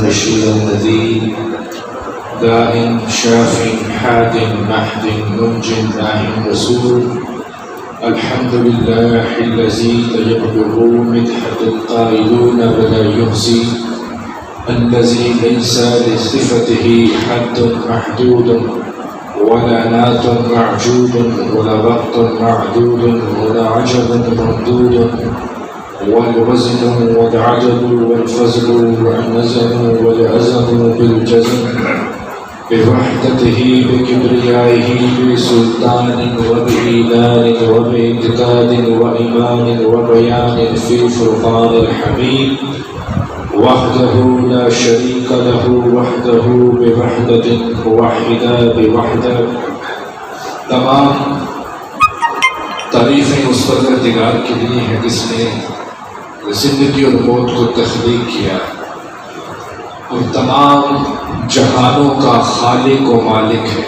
بشيرا نذير داع شاف حاد محد منج داع رسول الحمد لله الذي لا يبلغ مدحة القائلون ولا يحصي الذي ليس لصفته حد محدود ولا نات معجود ولا وقت معدود ولا عجب ممدود والوزن والعدد والفضل والنزل والعزم بالجزم بوحدته بكبريائه بسلطان وبإعلان وبإعتقاد وإيمان وبيان في فرقان الحميد وحده لا شريك له وحده بوحدة موحدا بوحدة. تمام تعریفیں اس پروردگار کے لیے ہیں جس نے زندگی اور موت کو تخلیق کیا اور تمام جہانوں کا خالق و مالک ہے.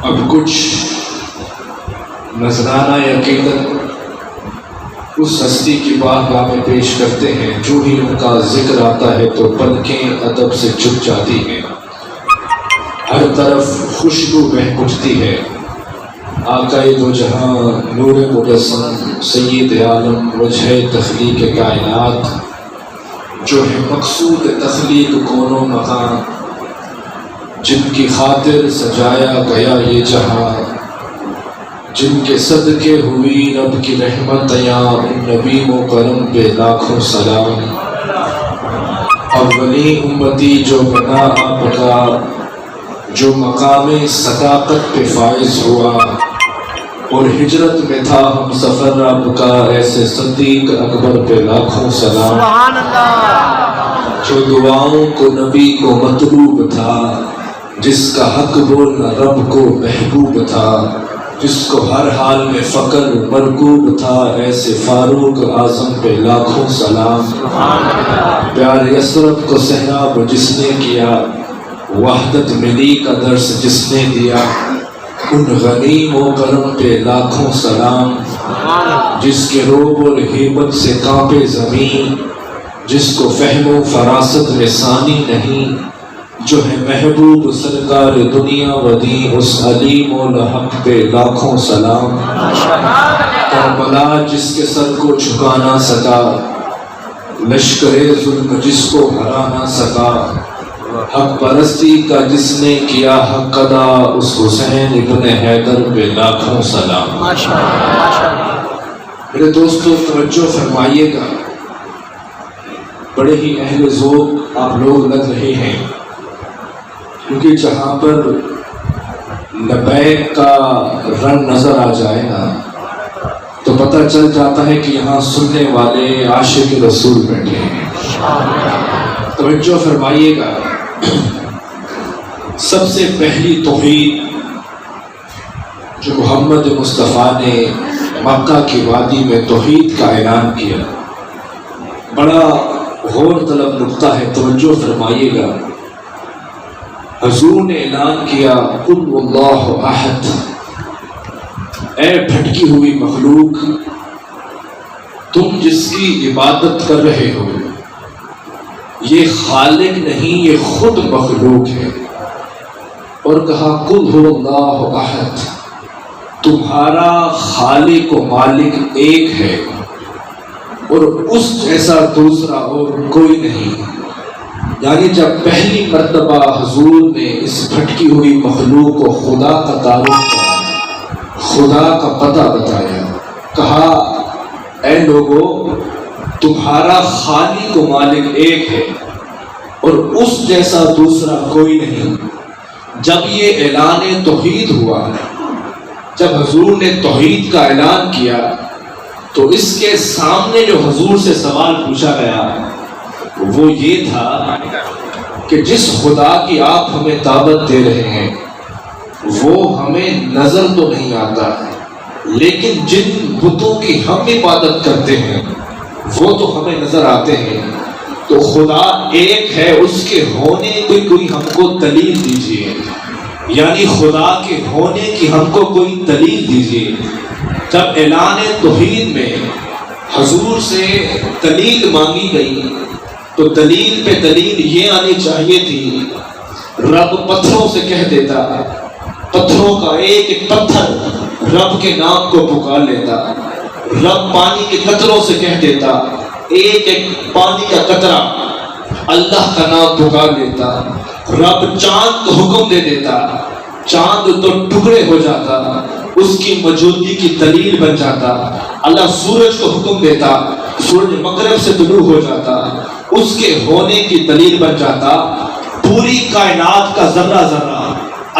اب کچھ نذرانہ عقیدت اس ہستی کی بارگاہ میں پیش کرتے ہیں. جو ہی ان کا ذکر آتا ہے تو پلکیں ادب سے جھک جاتی ہیں، ہر طرف خوشبو بہہ اٹھتی ہے. آقا دو جہاں نور مجسم سید عالم وجہ تخلیق کائنات، جو ہے مقصود تخلیق کون و مکان، جن کی خاطر سجایا گیا یہ جہاں، جن کے صدقے ہوئی رب کی رحمت یاں، ان نبی و کرم پہ لاکھوں سلام. اولی امتی جو بنا آپ کا، جو مقام صداقت پہ فائز ہوا، اور ہجرت میں تھا ہم سفر آپ کا، ایسے صدیق اکبر پہ لاکھوں سلام. سبحان اللہ. جو دعاؤں کو نبی کو مطلوب تھا، جس کا حق بولنا رب کو محبوب تھا، جس کو ہر حال میں فقر مرکوب تھا، ایسے فاروق اعظم پہ لاکھوں سلام. پیار یسرف کو سہراب جس نے کیا، وحدت ملی کا درس جس نے دیا، ان غنیم و کرم پہ لاکھوں سلام. جس کے روب اور ہیبت سے کانپے زمین، جس کو فہم و فراست میں ثانی نہیں، جو ہے محبوب سرکار دنیا و دین، اس علیم و لحق پہ لاکھوں سلام. کربلا جس کے سر کو جھکا نہ سکا، لشکر ظلم جس کو ہرا نہ سکا، حق پرستی کا جس نے کیا حق ادا، اس حسین ابن حیدر پہ لاکھوں سلام. میرے دوستو توجہ فرمائیے گا، بڑے ہی اہل ذوق آپ لوگ لگ رہے ہیں، کیونکہ جہاں پر لبیک کا رنگ نظر آ جائے نا تو پتہ چل جاتا ہے کہ یہاں سننے والے عاشق رسول بیٹھے ہیں. توجہ فرمائیے گا، سب سے پہلی توحید جو محمد مصطفیٰ نے مکہ کی وادی میں توحید کا اعلان کیا، بڑا غور طلب نقطہ ہے. توجہ فرمائیے گا، حضور نے اعلان کیا قل اللہ احد. اے بھٹکی ہوئی مخلوق، تم جس کی عبادت کر رہے ہو یہ خالق نہیں، یہ خود مخلوق ہے. اور کہا قل هو اللہ احد، تمہارا خالق و مالک ایک ہے اور اس جیسا دوسرا اور کوئی نہیں. یعنی جب پہلی مرتبہ حضور نے اس بھٹکی ہوئی مخلوق کو خدا کا تعارف کیا، خدا کا پتہ بتایا، کہا اے لوگو تمہارا خالق و مالک ایک ہے اور اس جیسا دوسرا کوئی نہیں. جب یہ اعلان توحید ہوا، جب حضور نے توحید کا اعلان کیا تو اس کے سامنے جو حضور سے سوال پوچھا گیا وہ یہ تھا کہ جس خدا کی آپ ہمیں دعوت دے رہے ہیں وہ ہمیں نظر تو نہیں آتا، لیکن جن بتوں کی ہم عبادت کرتے ہیں وہ تو ہمیں نظر آتے ہیں. تو خدا ایک ہے، اس کے ہونے کی کوئی ہم کو دلیل دیجیے، یعنی خدا کے ہونے کی ہم کو کوئی دلیل دیجیے. جب اعلان توحید میں حضور سے دلیل مانگی گئی تو دلیل پہ دلیل یہ آنی چاہیے تھی، رب پتھروں سے کہہ دیتا، پتھروں کا ایک ایک پتھر رب کے نام کو پکار لیتا، رب پانی کے قطروں سے کہہ دیتا، ایک ایک پانی کا قطرہ اللہ کا نام پکار لیتا، رب چاند کو حکم دے دیتا، چاند تو ٹکڑے ہو جاتا، اس کی موجودگی کی دلیل بن جاتا، اللہ سورج کو حکم دیتا، سورج مغرب سے طلوع ہو جاتا، اس کے ہونے کی دلیل بن جاتا، پوری کائنات کا ذرہ ذرہ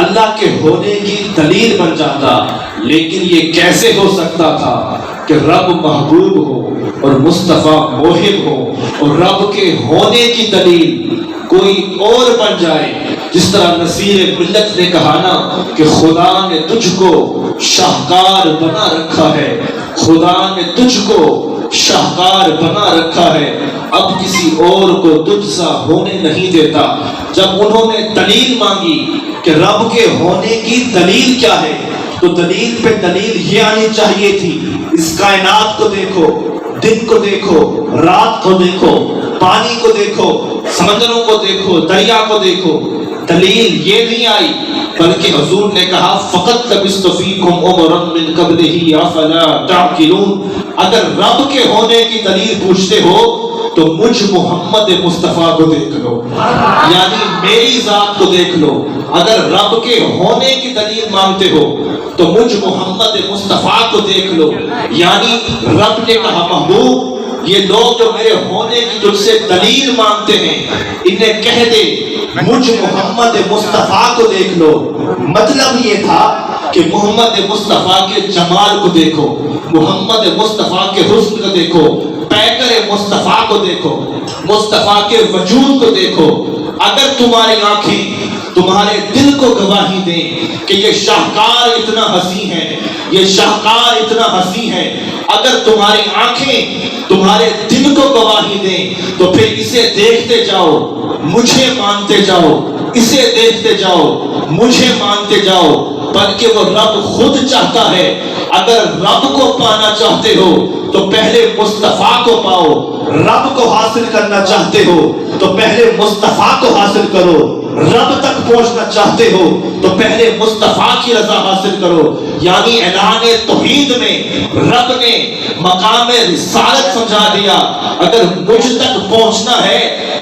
اللہ کے ہونے کی دلیل بن جاتا۔ لیکن یہ کیسے ہو سکتا تھا کہ رب محبوب ہو اور مصطفیٰ موہب ہو اور رب کے ہونے کی دلیل کوئی اور بن جائے؟ جس طرح نصیر ملت نے کہا نا کہ خدا نے تجھ کو شاہکار بنا رکھا ہے، خدا نے تجھ کو شاہکار بنا رکھا ہے، اب کسی اور کو تجھ سا ہونے نہیں دیتا۔ جب انہوں نے دلیل مانگی کہ رب کے ہونے کی دلیل کیا ہے، تو دلیل پہ دلیل یہ آنی چاہیے تھی، اس کائنات کو دیکھو، دن کو دیکھو، رات کو دیکھو، پانی کو دیکھو، سمندروں کو دیکھو، دریا کو دیکھو، دلیل یہ نہیں آئی، بلکہ حضور نے کہا فقط لبثت فیکم عمرا من قبلہ افلا تعقلون۔ اگر رب کے ہونے کی دلیل پوچھتے ہو تو مجھ محمد مصطفیٰ کو دیکھ لو، یعنی میری ذات کو دیکھ لو۔ اگر رب کے ہونے کی دلیل مانگتے ہو تو مجھ محمد مصطفیٰ کو دیکھ لو، یعنی رب نے کہا محبوب یہ لوگ جو میرے ہونے کی تجھ سے دلیل مانگتے ہیں انہیں کہہ دے مجھ محمد مصطفیٰ کو دیکھ لو۔ مطلب یہ تھا کہ محمد مصطفیٰ کے جمال کو دیکھو، محمد مصطفیٰ کے حسن کو دیکھو، پیکر مصطفیٰ کو دیکھو، مصطفیٰ کے وجود کو دیکھو۔ اگر تمہاری آنکھیں تمہارے دل کو گواہی دیں کہ یہ شاہکار اتنا حسین ہے، یہ شاہکار اتنا حسین ہے، اگر تمہاری آنکھیں تمہارے دل کو گواہی دیں تو پھر اسے دیکھتے جاؤ، مجھے مانتے جاؤ، اسے دیکھتے جاؤ، مجھے مانتے جاؤ، بلکہ وہ رب خود چاہتا ہے۔ اگر رب کو پانا چاہتے ہو تو پہلے مصطفیٰ کو پاؤ، رب کو حاصل کرنا چاہتے ہو تو پہلے مصطفیٰ کو حاصل کرو، رب تک پہنچنا چاہتے ہو تو پہلے مصطفیٰ کی رضا حاصل کرو۔ یعنی اعلان توحید میں رب نے مقام رسالت سمجھا دیا، اگر مجھ تک پہنچنا ہے،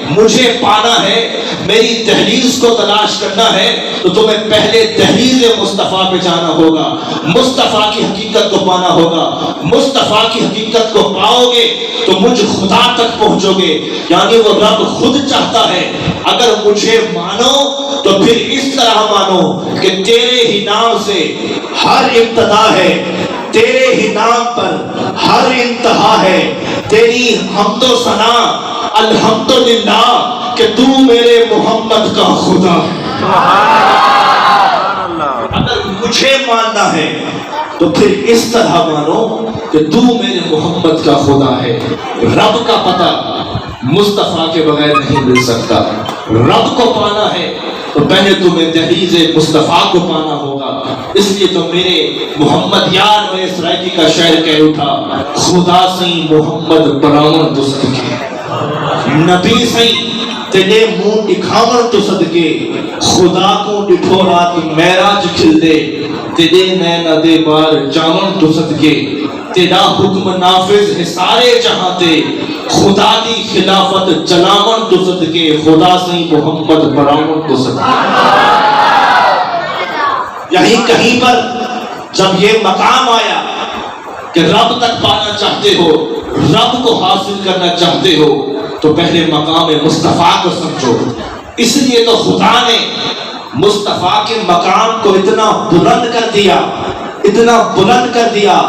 مجھے پانا ہے، میری دہلیز کو تلاش کرنا ہے تو تمہیں پہلے دہلیز مصطفیٰ پہ جانا ہوگا، مصطفیٰ کی حقیقت کو پانا ہوگا۔ مصطفیٰ کی حقیقت کو پاؤ گے تو مجھ خدا تک پہنچو گے، یعنی وہ رب خود چاہتا ہے اگر مجھے مانو تو پھر اس طرح مانو کہ تیرے ہی نام سے ہر ابتدا ہے، تیرے ہی نام پر ہر انتہا ہے، تیری حمد و ثنا الحمدللہ کہ تو میرے محمد کا خدا ہے۔ اگر مجھے ماننا ہے تو پھر اس طرح مانو کہ تو میرے محمد کا خدا ہے۔ رب کا پتہ مصطفیٰ کے بغیر نہیں مل سکتا۔ رب کو پانا ہے تو پہلے تمہیں دہلیز مصطفیٰ کو پانا ہوگا۔ اس لیے تو میرے محمد یار میں سرائکی کا شعر کہہ اٹھا، خدا سئی محمد پراون تو صدقے، نبی سئی تیرے منہ دکھاون تو صدقے، خدا کو ڈٹھو رات معراج کھل دے، تیرے نینا دے بار جاون تو صدقے، تیرا حکم نافذ ہے سارے جہاں تے، خدا دی خلافت چلاون تو صدقے، خدا سئی محمد پراون تو صدقے۔ یہی کہیں پر جب یہ مقام آیا کہ رب تک پانا چاہتے ہو، رب کو حاصل کرنا چاہتے ہو تو پہلے مقام مصطفیٰ کو سمجھو۔ اس لیے تو خدا نے مصطفیٰ کے مقام کو اتنا بلند کر دیا، اتنا بلند کر دیا،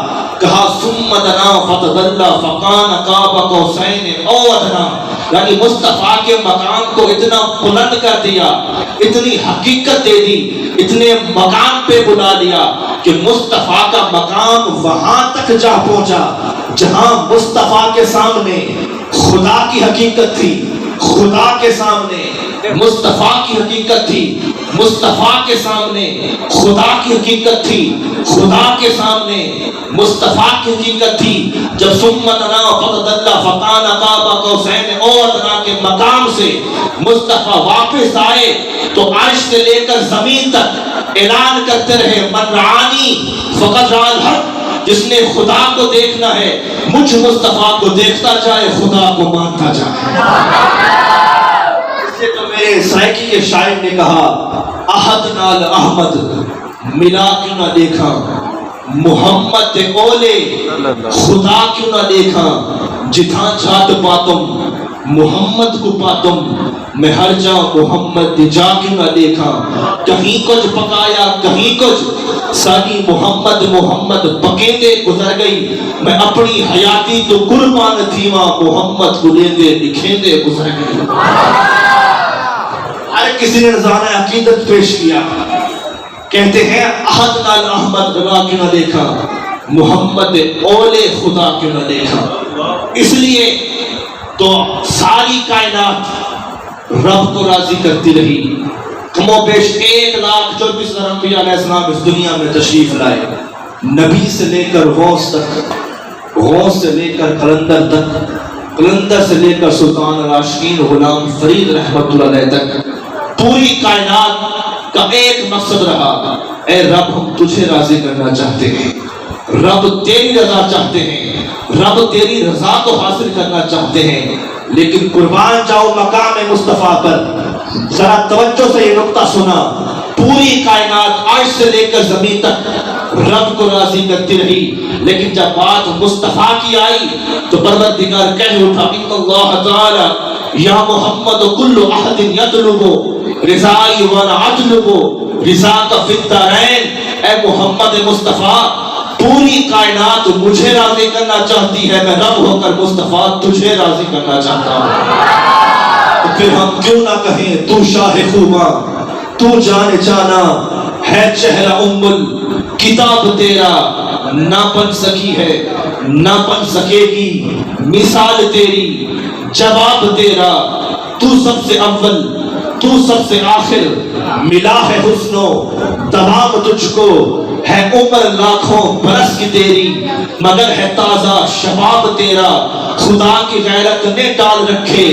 کہا ثم دنا فتدلی فکان قاب قوسین او ادنی، یعنی مصطفیٰ کے مقام کو اتنا بلند کر دیا، اتنی حقیقت دے دی، اتنے مقام پہ بلا دیا کہ مصطفیٰ کا مقام وہاں تک جا پہنچا جہاں مصطفیٰ کے سامنے خدا کی حقیقت تھی، خدا کے سامنے مصطفیٰ کی حقیقت تھی، مصطفیٰ کے سامنے خدا کی حقیقت تھی، خدا کے سامنے مصطفیٰ کی حقیقت تھی۔ جب ثم دنا فتدلی فکان قاب قوسین او ادنی کے مقام سے مصطفیٰ واپس آئے تو عرش سے لے کر زمین تک اعلان کرتے رہے من رعانی فقط رعا الحق، جس نے خدا کو دیکھنا ہے مجھ مصطفیٰ کو دیکھتا جائے، خدا کو مانتا جائے۔ اس سے تو میرے سائیکی کے شاعر نے کہا احد نال احمد ملا کیوں نہ دیکھا، محمد تے اولے خدا کیوں نہ دیکھا، جتھاں جات پاتم محمد کو پاتم، میں ہر جا محمد دی جا کیوں نہ دیکھا، کہیں کچھ پکایا کہیں کچھ ساری محمد محمد پکیندے گزر گئی، میں اپنی حیاتی تو قربان تھیواں محمد کو لیندے لکھیندے گزر گئی۔ ہر کسی نے رضانہ عقیدت پیش کیا، کہتے ہیں احد نال احمد روا کیوں نہ دیکھا، محمد اولے خدا کیوں نہ دیکھا۔ اس لیے تو ساری کائنات رب کو راضی کرتی رہی، کم و بیش 1,24,000 انبیاء علیہ السلام اس دنیا میں تشریف لائے، نبی سے لے کر غوث تک، غوث سے لے کر قلندر تک، قلندر سے لے کر سلطان راشدین غلام فرید رحمت اللہ علیہ تک، پوری کائنات کا ایک مقصد رہا، اے رب ہم تجھے راضی کرنا چاہتے ہیں، رب تیری رضا چاہتے ہیں، رب تیری رضا کو حاصل کرنا چاہتے ہیں۔ لیکن قربان جاؤ مقام مصطفیٰ پر، ذرا توجہ سے یہ نقطہ سنا، پوری کائنات عرش سے لے کر زمین تک رب کو راضی کرتی رہی، لیکن جب بات مصطفیٰ کی آئی تو پروردگار کہہ اٹھا ان اللہ تعالی یا محمد کل احد یطلب رضائی وانا اطلب رضا کا فی الدارین، اے محمد مصطفیٰ پوری کائنات مجھے راضی کرنا چاہتی ہے، میں رب ہو کر مصطفیٰ تجھے راضی کرنا چاہتا ہوں۔ تو پھر ہم کیوں نہ کہیں تو شاہ خوباں، تو جان جانا ہے چہرہ کتاب تیرا، نہ بن سکی ہے نہ بن سکے گی مثال تیری، جواب تیرا تو سب سے اول تو سب سے آخر، ملا ہے حسن و تمام تجھ کو، ہے عمر لاکھوں برس کی تیری مگر ہے تازہ شباب تیرا، خدا کی غیرت نے ڈال رکھے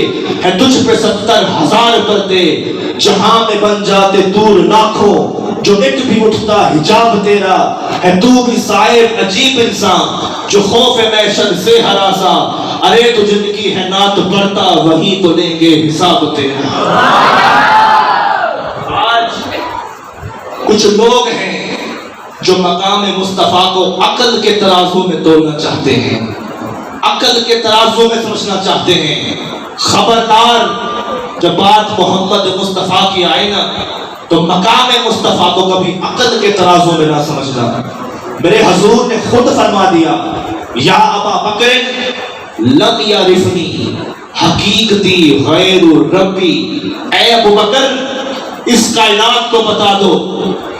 ہے تجھ پہ 70,000 پردے، جہاں میں بن جاتے دور لاکھوں جو ایک بھی اٹھتا حجاب تیرا، ہے تو بھی صاحب عجیب انسان جو خوف محشر سے ہراسا، ارے تو جن کی ہے نعت پڑھتا وہی تو لیں گے حساب تیرا۔ آج کچھ لوگ ہیں جو مقام مصطفیٰ کو عقل کے ترازو میں تولنا چاہتے ہیں، عقل کے ترازو میں سمجھنا چاہتے ہیں۔ خبردار، جب بات محمد مصطفیٰ کی آئے نا تو مقام مصطفیٰ کو کبھی عقل کے ترازو میں نہ سمجھنا۔ میرے حضور نے خود فرما دیا یا ابا بکر لم یعرفنی حقیقتی غیر ربی، اے ابو بکر اس کائنات کو بتا دو،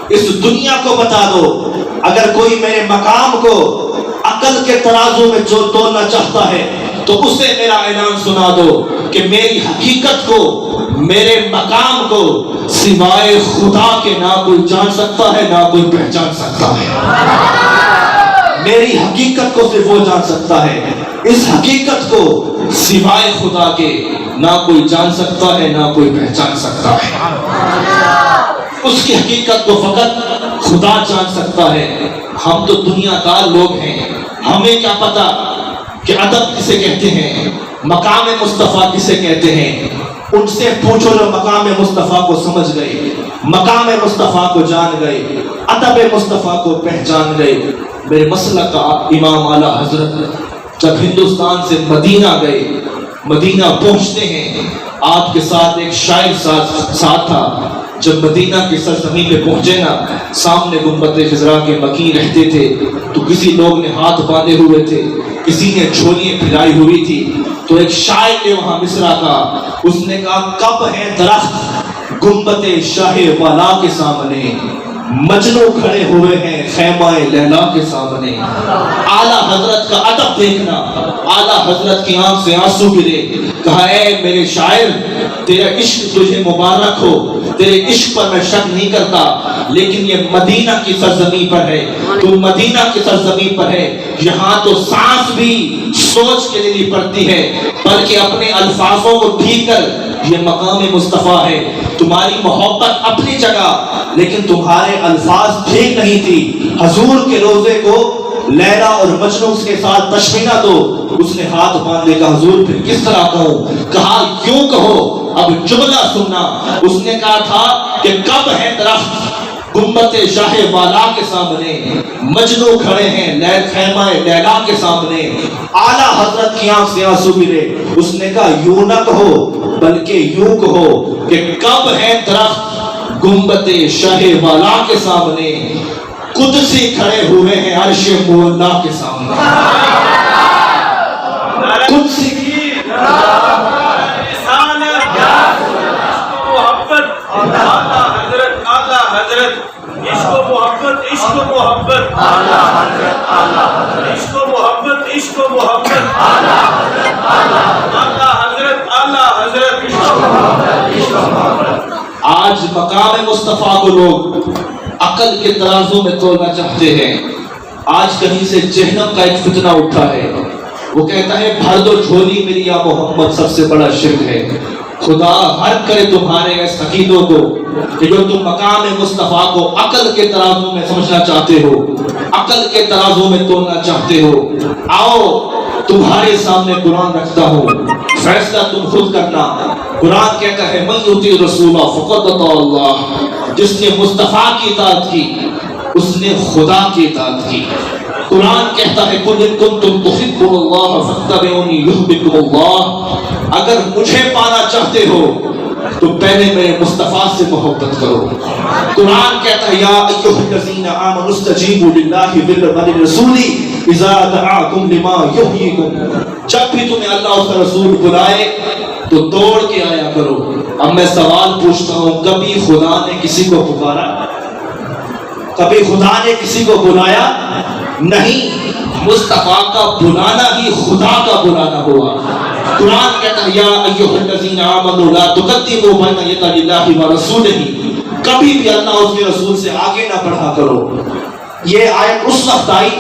اس دنیا کو بتا دو، اگر کوئی میرے مقام کو عقل کے ترازو میں جو تولنا چاہتا ہے تو اسے میرا اعلان سنا دو کہ میری حقیقت کو، میرے مقام کو سوائے خدا کے نہ کوئی جان سکتا ہے نہ کوئی پہچان سکتا ہے۔ میری حقیقت کو صرف وہ جان سکتا ہے، اس حقیقت کو سوائے خدا کے نہ کوئی جان سکتا ہے نہ کوئی پہچان سکتا ہے۔ اس کی حقیقت کو فقط خدا جان سکتا ہے۔ ہم تو دنیا دار لوگ ہیں، ہمیں کیا پتا کہ ادب کسے کہتے ہیں، مقام مصطفیٰ کسے کہتے ہیں۔ ان سے پوچھو جو مقام مصطفیٰ کو سمجھ گئے، مقام مصطفیٰ کو جان گئے، ادب مصطفیٰ کو پہچان گئے۔ میرے مسلک کا امام اعلیٰ حضرت جب ہندوستان سے مدینہ گئے، مدینہ پہنچتے ہیں، آپ کے ساتھ ایک شاعر ساتھ تھا۔ جب مدینہ کی سرزمین پہ پہنچے نا، سامنے گنبد خضرا کے مکی رہتے تھے، تو کسی لوگ نے ہاتھ باندھے ہوئے تھے، کسی نے جھولیاں پھیلائی ہوئی تھی، تو ایک شاعر نے وہاں مصرع کہا، اس نے کہا کب ہے درخت گنبد شاہ والا کے سامنے، مجنو کھڑے ہوئے ہیں خیمہ لیلا کے سامنے۔ اعلیٰ حضرت کا ادب دیکھنا، اعلیٰ حضرت کی آنکھ سے آنسو گرے، کہا اے میرے شاعر تیرا عشق تجھے مبارک ہو، تیرے عشق پر میں شک نہیں کرتا، لیکن یہ مدینہ کی سرزمین پر ہے، تو مدینہ کی سرزمین پر ہے، یہاں تو سانس بھی سوچ کے لینی پڑتی ہے، بلکہ اپنے الفاظوں کو ٹھیک کر یہ مقام مصطفیٰ ہے۔ تمہاری محبت اپنی جگہ، لیکن تمہارے الفاظ ٹھیک نہیں تھی۔ حضور کے روزے کو لیلا اور مجنون کے ساتھ تشبیہ نہ دو۔ اس نے ہاتھ باندھے کہا حضور پھر کس طرح کہوں؟ کہا یوں کہو، اب جملہ سننا۔ اس نے کہا تھا کہ کب ہے درخت گنبد شاہ والا کے سامنے، مجنو کھڑے ہیں لیل خیمہ لیلا کے سامنے، اعلیٰ حضرت کی آنکھ سے آنسو گرے۔ اس نے کہا یوں نہ کہو بلکہ یوں کہو کہ کب ہے درخت گنبد شاہ والا کے سامنے، قدسی کھڑے ہوئے ہیں عرش مولا کے سامنے۔ قدسی آج مقام مصطفیٰ کو لوگ عقل کے ترازو میں تولنا چاہتے ہیں۔ آج کہیں سے جہنم کا ایک فتنہ اٹھا ہے، وہ کہتا ہے بھر دو جھولی میری یا محمد، سب سے بڑا شرک ہے۔ خدا ہر کرے تمہارے اس عقیدوں کو کہ جو تم مقام مصطفیٰ کو عقل کے ترازو میں سمجھنا چاہتے ہو، عقل کے ترازو میں تولنا چاہتے ہو۔ آؤ تمہارے سامنے قرآن رکھتا ہوں، فیصلہ تم خود کرنا۔ قرآن کہتا ہے من یطیع الرسول فقد اطاع اللہ، جس نے مصطفیٰ کی اطاعت کی اس نے خدا کی اطاعت کی۔ قرآن کہتا ہے قل ان کنتم تحبون اللہ فاتبعونی یحببکم اللہ، اگر مجھے پانا چاہتے ہو تو پہلے میرے مصطفیٰ سے محبت کرو۔ قرآن کہتا ہے یا ایھا الذین آمنوا استجیبوا للہ وللرسول اذا دعاکم لما یحییکم، جب بھی تمہیں اللہ اور اس کا رسول بلائے تو دوڑ کے آیا کرو۔ اب میں سوال پوچھتا ہوں، کبھی خدا نے کسی کو پکارا؟ کبھی خدا نے کسی کو بلایا؟ نہیں، مصطفیٰ کا بلانا ہی خدا کا بلانا ہوا۔ قرآن کہتا ہے یا ایھا الذین آمنوا لا تقدموا بین یدی اللہ ورسولہ، کبھی بھی اللہ اور اس کے رسول سے آگے نہ بڑھا کرو۔ یہ آیت اس وقت آئی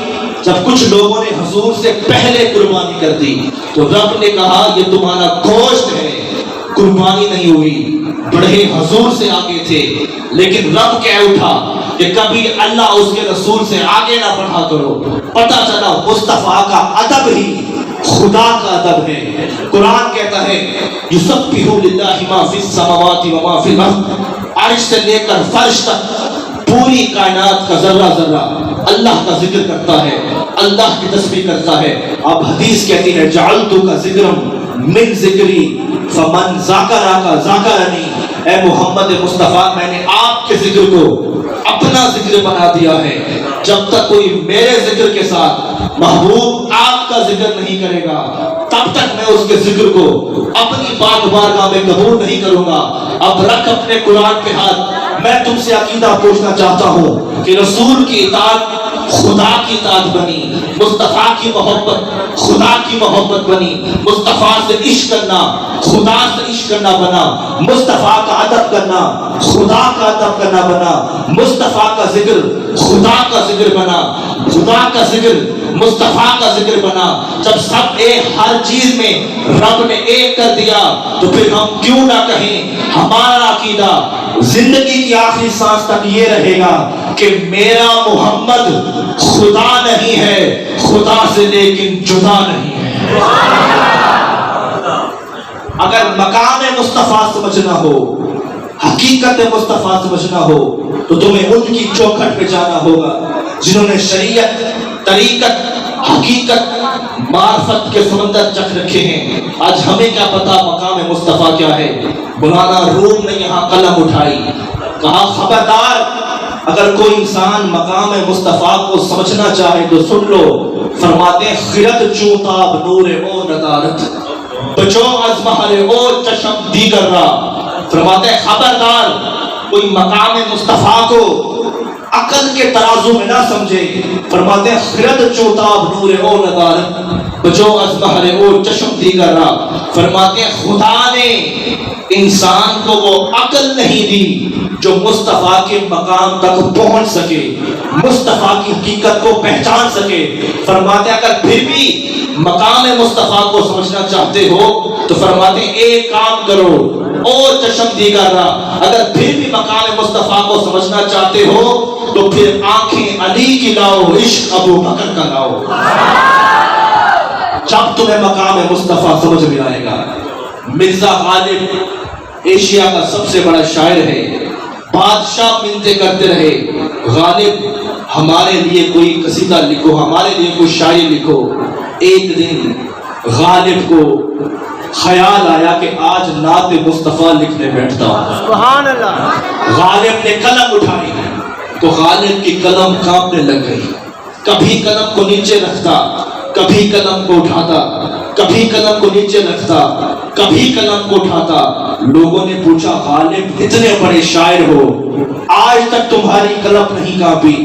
جب کچھ لوگوں نے حضور سے پہلے قربانی کر دی تو رب نے کہا یہ تمہارا گوشت ہے، قربانی نہیں ہوئی۔ بڑھے حضور سے آگے تھے، لیکن رب کہہ اٹھا کہ کبھی اللہ اس کے رسول سے آگے نہ بڑھا کرو۔ پتہ چلا مصطفیٰ کا ادب ہی خدا کا ادب ہے۔ قرآن کہتا ہے یسبح للہ ما فی السماوات و ما فی الارض، عرش سے لے کر فرش تک پوری کائنات کا ذرہ ذرہ اللہ کا ذکر کرتا ہے، اللہ کی تسبیح کرتا ہے۔ اب حدیث کہتی ہے جعلتک ذکرم من ذکری فمن ذاکرک ذاکرنی، اے محمد مصطفیٰ میں نے آپ کے ذکر کو اپنا ذکر بنا دیا ہے۔ جب تک کوئی میرے ذکر کے ساتھ محبوب آپ کا ذکر نہیں کرے گا تب تک میں اس کے ذکر کو اپنی پاک بارگاہ میں قبول نہیں کروں گا۔ اب رکھ اپنے قرآن پہ ہاتھ۔ میں تم سے عقیدہ پوچھنا چاہتا ہوں کہ رسول کی اطاعت خدا کی اطاعت بنی، مصطفیٰ کی محبت خدا کی محبت بنی، مصطفیٰ سے عشق کرنا خدا سے عشق کرنا بنا، مصطفیٰ کا ادب کرنا خدا کا ادب کرنا بنا، مصطفیٰ کا ذکر خدا کا ذکر بنا، خدا کا ذکر مصطفیٰ کا ذکر بنا۔ جب سب ایک ہر چیز میں رب نے ایک کر دیا تو پھر ہم کیوں نہ کہیں ہمارا عقیدہ زندگی کی آخری سانس تک یہ رہے گا کہ میرا محمد خدا نہیں ہے، خدا سے لیکن جدا نہیں ہے۔ اگر مقام مصطفیٰ سمجھنا ہو، حقیقت مصطفیٰ سمجھنا ہو تو تمہیں ان کی چوکھٹ پہ جانا ہوگا جنہوں نے شریعت، طریقت، حقیقت، معرفت کے سمندر چکھ رکھے ہیں۔ آج ہمیں کیا پتا مقام مصطفیٰ کیا ہے؟ مولانا روم نے یہاں قلم اٹھائی، کہا خبردار اگر کوئی انسان مقام مصطفیٰ کو سمجھنا چاہے تو سن لو۔ فرماتے ہیں خرد چوتاب نور او ندارت، بچو از مہر او چشم دیگر را۔ فرماتے ہیں خبردار کوئی مقام مصطفیٰ کو عقل کے ترازو میں نہ سمجھے۔ فرماتے ہیں خرد چوتاب نور او ندارت، بچو از مہر او چشم دیگر را۔ فرماتے ہیں خدا نے انسان کو وہ عقل نہیں دی جو مصطفیٰ کے مقام تک پہنچ سکے، مصطفیٰ کی حقیقت کو پہچان سکے۔ فرماتے ہیں اگر پھر بھی مقام مصطفیٰ کو سمجھنا چاہتے ہو تو فرماتے ہیں ایک کام کرو اور چشم دیگر رہا، اگر پھر بھی مقام مصطفیٰ کو سمجھنا چاہتے ہو تو پھر آنکھیں علی کی لاؤ، عشق ابو بکر کا لاؤ، جب تمہیں مقام مصطفیٰ سمجھ میں آئے گا۔ مرزا غالب ایشیا کا سب سے بڑا شاعر ہے، بادشاہ منتیں کرتے رہے غالب ہمارے لیے کوئی قصیدہ لکھو، ہمارے لیے کوئی شاعری لکھو۔ ایک دن غالب کو خیال آیا کہ آج نعت مصطفیٰ لکھنے بیٹھتا ہوں۔ سبحان اللہ۔ غالب نے قلم اٹھائی تو غالب کی قلم کانپنے لگ گئی، کبھی قلم کو نیچے رکھتا، کبھی قلم کو اٹھاتا، کبھی قلم کو نیچے رکھتا، کبھی قلم کو اٹھاتا۔ لوگوں نے پوچھا غالب اتنے بڑے شاعر ہو، آج تک تمہاری قلم نہیں کانپی،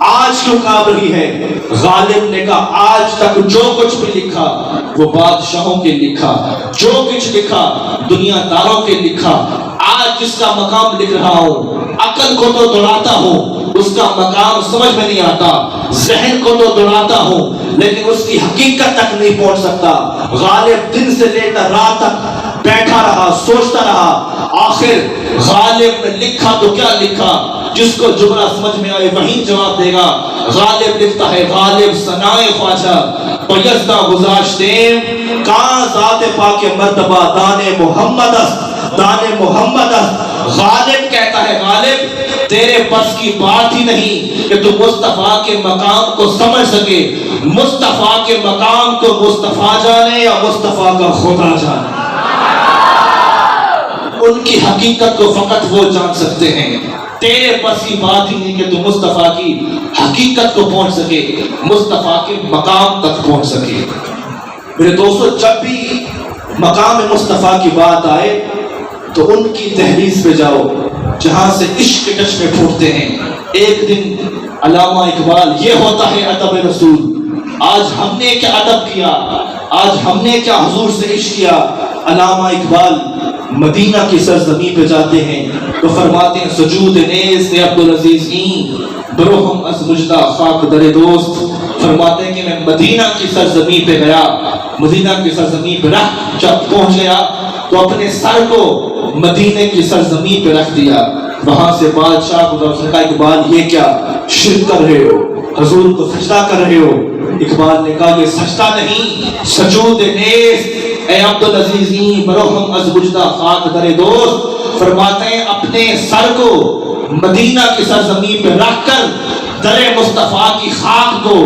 آج کیوں کانپ رہی ہے؟ غالب نے کہا آج تک جو کچھ بھی لکھا وہ بادشاہوں کے لکھا، جو کچھ لکھا دنیا داروں کے لکھا، آج جس کا مقام لکھ رہا ہوں عقل کو تو دوڑاتا ہوں، اس کا مقام سمجھ میں نہیں آتا، ذہن کو تو دوڑاتا ہوں لیکن اس کی حقیقت تک نہیں پہنچ سکتا۔ غالب دن سے لے کر رات تک بیٹھا رہا، سوچتا رہا، آخر غالب نے لکھا تو کیا لکھا؟ جس کو جملہ سمجھ میں آئے وہی جواب دے گا۔ غالب لکھتا ہے غالب ثنائے خواجہ پیزدہ گزاشتیم، کہاں ذات پاک مرتبہ دان محمد است، دان محمد است۔ غالب کہتا ہے غالب تیرے بس کی بات ہی نہیں کہ تو مصطفیٰ کے مقام کو سمجھ سکے، مصطفیٰ کے مقام کو مصطفیٰ جانے یا مصطفیٰ کا خدا جانے، ان کی حقیقت کو فقط وہ جان سکتے ہیں۔ تیرے بس کی بات ہی نہیں کہ تو مصطفیٰ کی حقیقت کو پہنچ سکے، مصطفیٰ کے مقام تک پہنچ سکے۔ میرے دوستو جب بھی مقام مصطفیٰ کی بات آئے تو ان کی تحریز پہ جاؤ جہاں سے عشق کے چشمے پھوٹتے ہیں۔ ایک دن علامہ اقبال، یہ ہوتا ہے ادب رسول، آج ہم نے کیا ادب کیا، آج ہم نے کیا حضور سے عشق کیا۔ علامہ اقبال مدینہ کی سرزمین پہ جاتے ہیں تو فرماتے ہیں سجود نیز عبدالعزیز این بروہم از مجدہ خاک در دوست۔ فرماتے ہیں کہ میں مدینہ کی سرزمین پہ گیا، مدینہ کی سرزمین پہ رکھ جب پہنچ گیا تو اپنے سر کو مدینہ کی سرزمین پہ رکھ دیا۔ وہاں سے بادشاہ کو کہا اقبال یہ کیا شرک کر رہے ہو، حضور کو سجدہ کر رہے ہو؟ اقبال نے کہا یہ سجدہ نہیں، سجود نیز اے عبدالعزیزین بروہم از وجدہ خاک در دوست۔ فرماتے ہیں اپنے سر کو مدینہ کی سرزمین پہ رکھ کر در مصطفیٰ کی خاک کو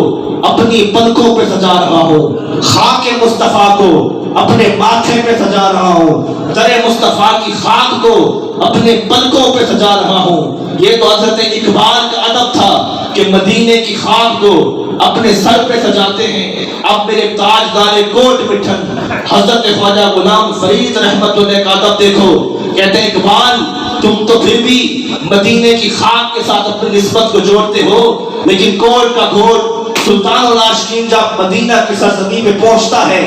اپنی پلکوں پہ سجا رہا ہوں، خاک مصطفیٰ کو اپنے ماتھے پہ سجا رہا ہوں، در مصطفیٰ کی خاک کو اپنے پلکوں پہ سجا رہا ہوں۔ یہ تو حضرت اقبال کا ادب تھا کہ مدینے کی خاک کو اپنے سر پہ سجاتے ہیں۔ اب میرے تاجدار کوٹ مٹھن حضرت خواجہ غلام فرید رحمت اللہ کا ادب دیکھو، کہتے ہیں اقبال تم تو پھر بھی مدینے کی خاک کے ساتھ اپنی نسبت کو جوڑتے ہو، لیکن کوٹ کا گھوٹ سلطان العاشقین جب مدینہ کی سرزمین میں پہنچتا ہے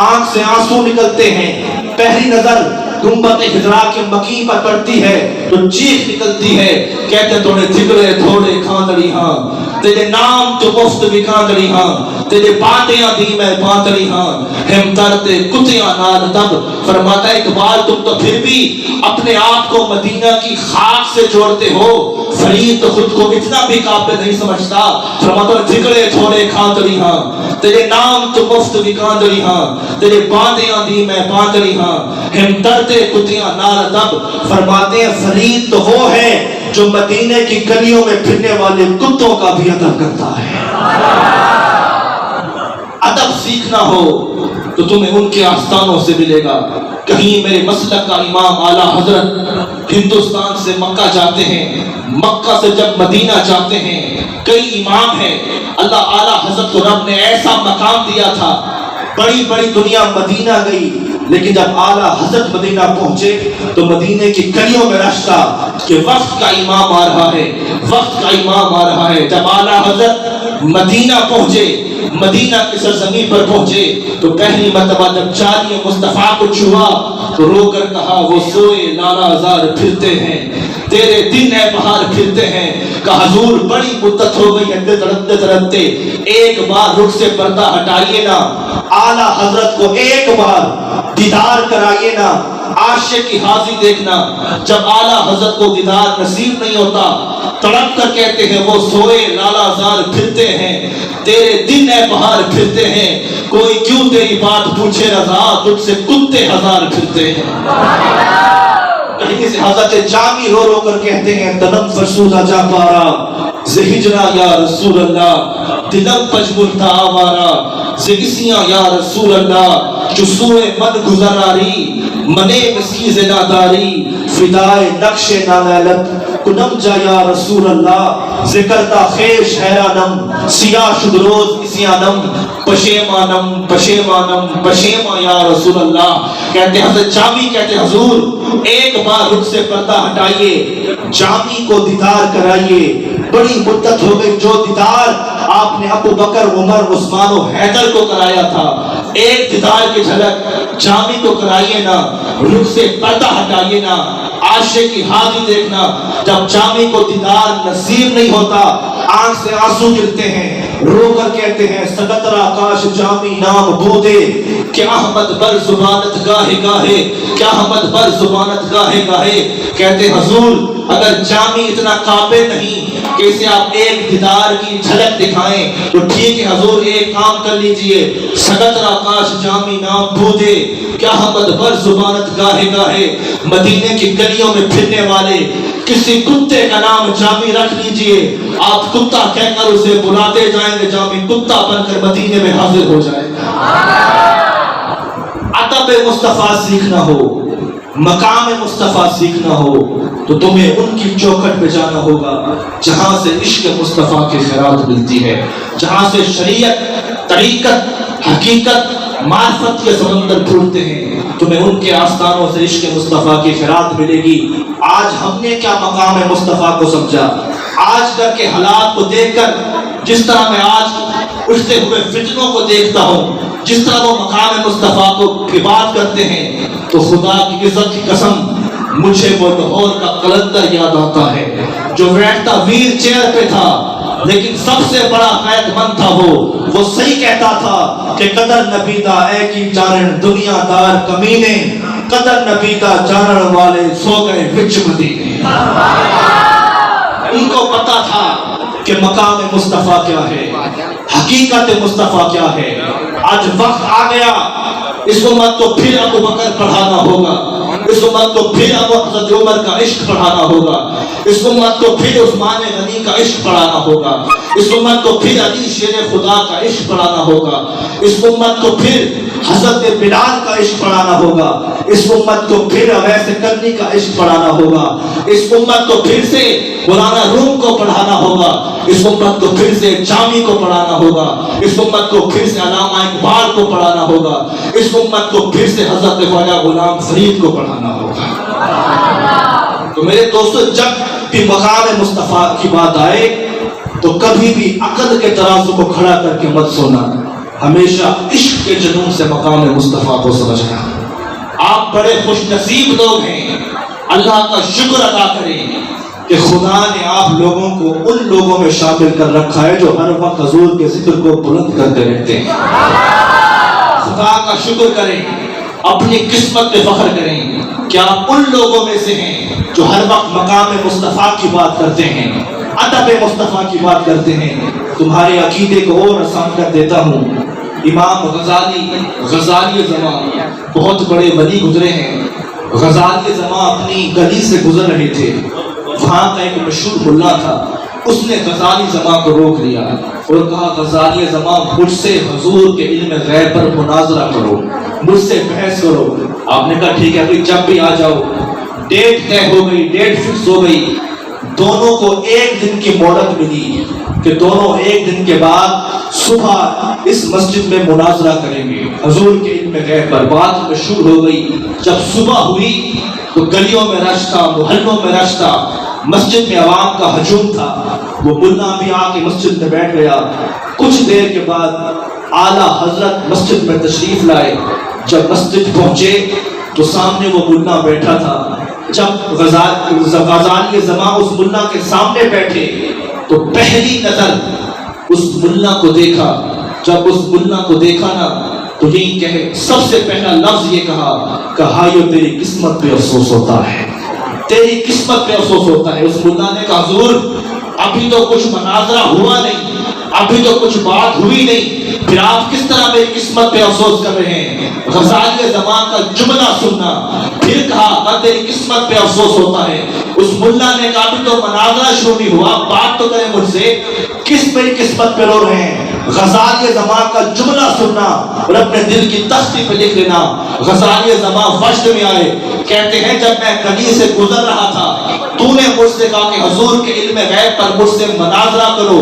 آنکھ سے آنسو نکلتے ہیں، پہلی نظر گنبد خضرا کے مکی پر پڑتی ہے تو چیخ نکلتی ہے، کہتے تھوڑے جگرے تھوڑے کھاندڑی ہاں، تیرے نام تو مفت بھی کھاندڑی ہاں، تیرے باتیاں دی میں باتڑی ہاں، ہم ترتے کتیاں نال تب۔ فرماتا ہے اقبال تم تو پھر بھی اپنے آپ کو مدینہ کی خاک سے جوڑتے ہو، فرید تو خود کو اتنا بھی قابل نہیں سمجھتا۔ فرماتا ہے جگرے تھوڑے کھاندڑی ہاں، تیرے نام تو مفت بھی کھاندڑی ہاں، تیرے باتیاں دی میں باتڑی ہاں، ہم ترتے کتیاں نال تب۔ فرماتے ہیں فرید تو وہ ہے جو مدینے کی گلیوں میں پھرنے والے کتوں کا بھی ادب کرتا ہے۔ ادب سیکھنا ہو تو تمہیں ان کے آستانوں سے ملے گا۔ کہیں میرے مسلک کا امام اعلیٰ حضرت ہندوستان سے مکہ جاتے ہیں، مکہ سے جب مدینہ جاتے ہیں، کئی امام ہیں، اللہ اعلیٰ حضرت کو رب نے ایسا مقام دیا تھا، بڑی بڑی دنیا مدینہ گئی، لیکن جب اعلیٰ حضرت مدینہ پہنچے تو مدینے کی گلیوں میں رش تھا کہ وقت کا امام آ رہا ہے، وقت کا امام آ رہا ہے۔ جب اعلیٰ حضرت مدینہ پہنچے، مدینہ کی سرزمین پر پہنچے تو پہلی مرتبہ جب چالیوں مصطفیٰ کو چھوا تو رو کر کہا وہ سوئے لالا زار پھرتے ہیں، تیرے دن اے بہار پھرتے ہیں کہ حضور بڑی مدت ہو گئی ہے تڑپتے تڑپتے، ایک بار رخ سے پردہ ہٹائیے نا، اعلیٰ حضرت کو ایک بار دیدار کرائیے نا، عاشق کی حاضری دیکھنا۔ جب اعلیٰ حضرت کو دیدار نصیب نہیں ہوتا، تڑپ کر کہتے ہیں وہ سوئے لالا زار پھرتے ہیں، تیرے دن اے بہار پھرتے ہیں، کوئی کیوں تیری بات پوچھے رضا، تجھ سے کتے ہزار پھرتے ہیں۔ کہیں سے حضرت جامی رو رو کر کہتے ہیں تنم فرسودہ جا پارا زہجرا یا رسول اللہ، دلم پجملتا آوارا زگسیاں یا رسول اللہ، جو سوئے من گزراری منے مسکیز ناداری، فدائے نقش نانالت کنم جا یا رسول اللہ، ذکر تا خیش حیرانم سیاہ شد روز اسیانم، پشیمانم پشیمانم پشیما یا رسول اللہ۔ کہتے حضرت جامی کہتے حضور ایک بار رخ سے پردہ ہٹائیے، جامی کو دیدار کرائیے، بڑی مدت ہو گئی جو دیدار آپ نے ابو بکر عمر عثمان و حیدر کو کرایا تھا، ایک دیدار کی جھلک جامی کو کرائیے نا، رخ سے پردہ ہٹائیے نا، عاشق کی حاضری دیکھنا۔ جب جامی کو دیدار نصیب نہیں ہوتا، آنکھ سے آنسو گرتے ہیں، رو کر کہتے ہیں سگترا کاش جامی نام بودے، کیا احمد بر زبانت گاہے گاہے، کیا احمد بر زبانت گاہے گاہے۔ کہتے حضور اگر جامی اتنا قابل نہیں کہ اسے آپ ایک دیدار کی جھلک دکھائیں تو ٹھیک ہے حضور، ایک کام کر لیجئے، سگترا کاش جامی نام بودے، کیا احمد بر زبانت گاہے گاہے۔ مدینے کی گلیوں میں پھرنے والے کسی کتے کا نام جامی رکھ لیجئے، آپ کتا کہہ کر اسے بلاتے جائیں گے، جامی کتا بن کر مدینے میں حاضر ہو جائے گا۔ ادب مصطفیٰ سیکھنا ہو، مقام مصطفیٰ سیکھنا ہو تو تمہیں ان کی چوکھٹ پہ جانا ہوگا جہاں سے عشق مصطفیٰ کی خیرات ملتی ہے، جہاں سے شریعت، طریقت، حقیقت، معرفت کے سمندر پھولتے ہیں، تمہیں ان کے آستانوں سے عشق مصطفیٰ کی خیرات ملے گی۔ آج ہم نے کیا مقام مصطفیٰ کو سمجھا؟ آج کل کے حالات کو دیکھ کر جس طرح میں آج اٹھتے ہوئے فتنوں کو دیکھتا ہوں، جس طرح وہ مقام مصطفیٰ کو کی بات کرتے ہیں، تو خدا کی عزت کی قسم مجھے وہ لاہور کا قلندر یاد آتا ہے جو بیٹھتا ویل چیئر پہ تھا لیکن سب سے بڑا قائد مند تھا۔ وہ صحیح کہتا تھا کہ قدر نبیتا اے کی جانن دنیا دار کمینے، قدر نبیتا جانن والے سو گئے وچ مدینے۔ ان کو پتا تھا کہ مقام مصطفیٰ کیا ہے، حقیقت مصطفیٰ کیا ہے۔ آج وقت آ گیا، اس امت کو پھر ابو بکر پڑھانا ہوگا، اس امت کو پھر حضرت عمر کا عشق پڑھانا ہوگا، اس امت کو پھر عثمان غنی کا عشق پڑھانا ہوگا، اس امت کو پھر علی شیر خدا کا عشق پڑھانا ہوگا، اس امت کو پھر حضرت بلال کا عشق پڑھانا ہوگا، اس امت کو پھر اویس کرنی کا عشق پڑھانا ہوگا، اس امت کو پھر سے مولانا روم کو پڑھانا ہوگا، اس امت کو پھر سے جامی کو پڑھانا ہوگا، اس امت کو پھر سے علامہ اقبال کو پڑھانا ہوگا، اس امت کو پھر سے حضرت خواجہ غلام فرید کو پڑھانا ہوگا۔ تو میرے دوستو، جب بھی مقام مصطفیٰ کی بات آئے تو کبھی بھی عقل کے ترازو کو کھڑا کر کے مت سونا، ہمیشہ عشق کے جنون سے مقام مصطفیٰ کو سمجھنا۔ آپ بڑے خوش نصیب لوگ ہیں، اللہ کا شکر ادا کریں کہ خدا نے آپ لوگوں کو ان لوگوں میں شامل کر رکھا ہے جو ہر وقت حضور کے ذکر کو بلند کرتے رہتے ہیں۔ خدا کا شکر کریں، اپنی قسمت پہ فخر کریں کہ آپ ان لوگوں میں سے ہیں جو ہر وقت مقام مصطفیٰ کی بات کرتے ہیں، ادب مصطفیٰ کی بات کرتے ہیں۔ تمہارے عقیدے کو اور آسان کر دیتا ہوں، امام غزالی زمان بہت بڑے ولی گزرے ہیں۔ غزالی زمان اپنی گلی سے گزر رہے تھے، وہاں کا ایک مشہور ملا تھا، اس نے غزالی زمان کو روک لیا اور کہا غزالی زمان مجھ سے حضور کے علم غیب پر مناظرہ کرو، مجھ سے بحث کرو۔ آپ نے کہا ٹھیک ہے، جب بھی آ جاؤ۔ ڈیٹ طے ہو گئی، ڈیٹ فکس ہو گئی، دونوں کو ایک دن کی مہلت ملی کہ دونوں ایک دن کے بعد صبح اس مسجد میں مناظرہ کریں گے حضور کے علم غیب پر۔ بات مشہور ہو گئی، جب صبح ہوئی تو گلیوں میں رش تھا، محلوں میں رش تھا، مسجد میں عوام کا ہجوم تھا۔ وہ ملا بھی آ کے مسجد میں بیٹھ گیا۔ کچھ دیر کے بعد اعلیٰ حضرت مسجد میں تشریف لائے۔ جب مسجد پہنچے تو سامنے وہ ملا بیٹھا تھا، جب غزالی زماں اس ملا کے سامنے بیٹھے تو پہلی نظر اس ملا کو دیکھا. جب اس ملا کو دیکھا نا تو یہی کہ سب سے پہلا لفظ یہ کہا ہائیو تیری قسمت پہ افسوس ہوتا ہے, تیری قسمت پہ افسوس ہوتا ہے. اس ملا نے کہا حضور ابھی تو کچھ مناظرہ ہوا نہیں, ابھی تو کچھ بات ہوئی نہیں, پھر آپ کس طرح میری قسمت پہ افسوس کر رہے ہیں؟ غزالی زمان کا جملہ سننا. پھر کہا تیری قسمت پہ افسوس ہوتا ہے. اس ملا نے کہا ابھی تو مناظرہ شروع نہیں ہوا, بات تو کریں مجھ سے, کس میری قسمت پہ رو رہے ہیں؟ غزالی زمان کا جملہ سننا اور اپنے دل کی تختی پہ لکھ لینا. غزالی زمان وجد میں آئے, کہتے ہیں جب میں گلی سے گزر رہا تھا تو نے مجھ سے کہا کہ حضور کے علم غیب پر مجھ سے مناظرہ کرو.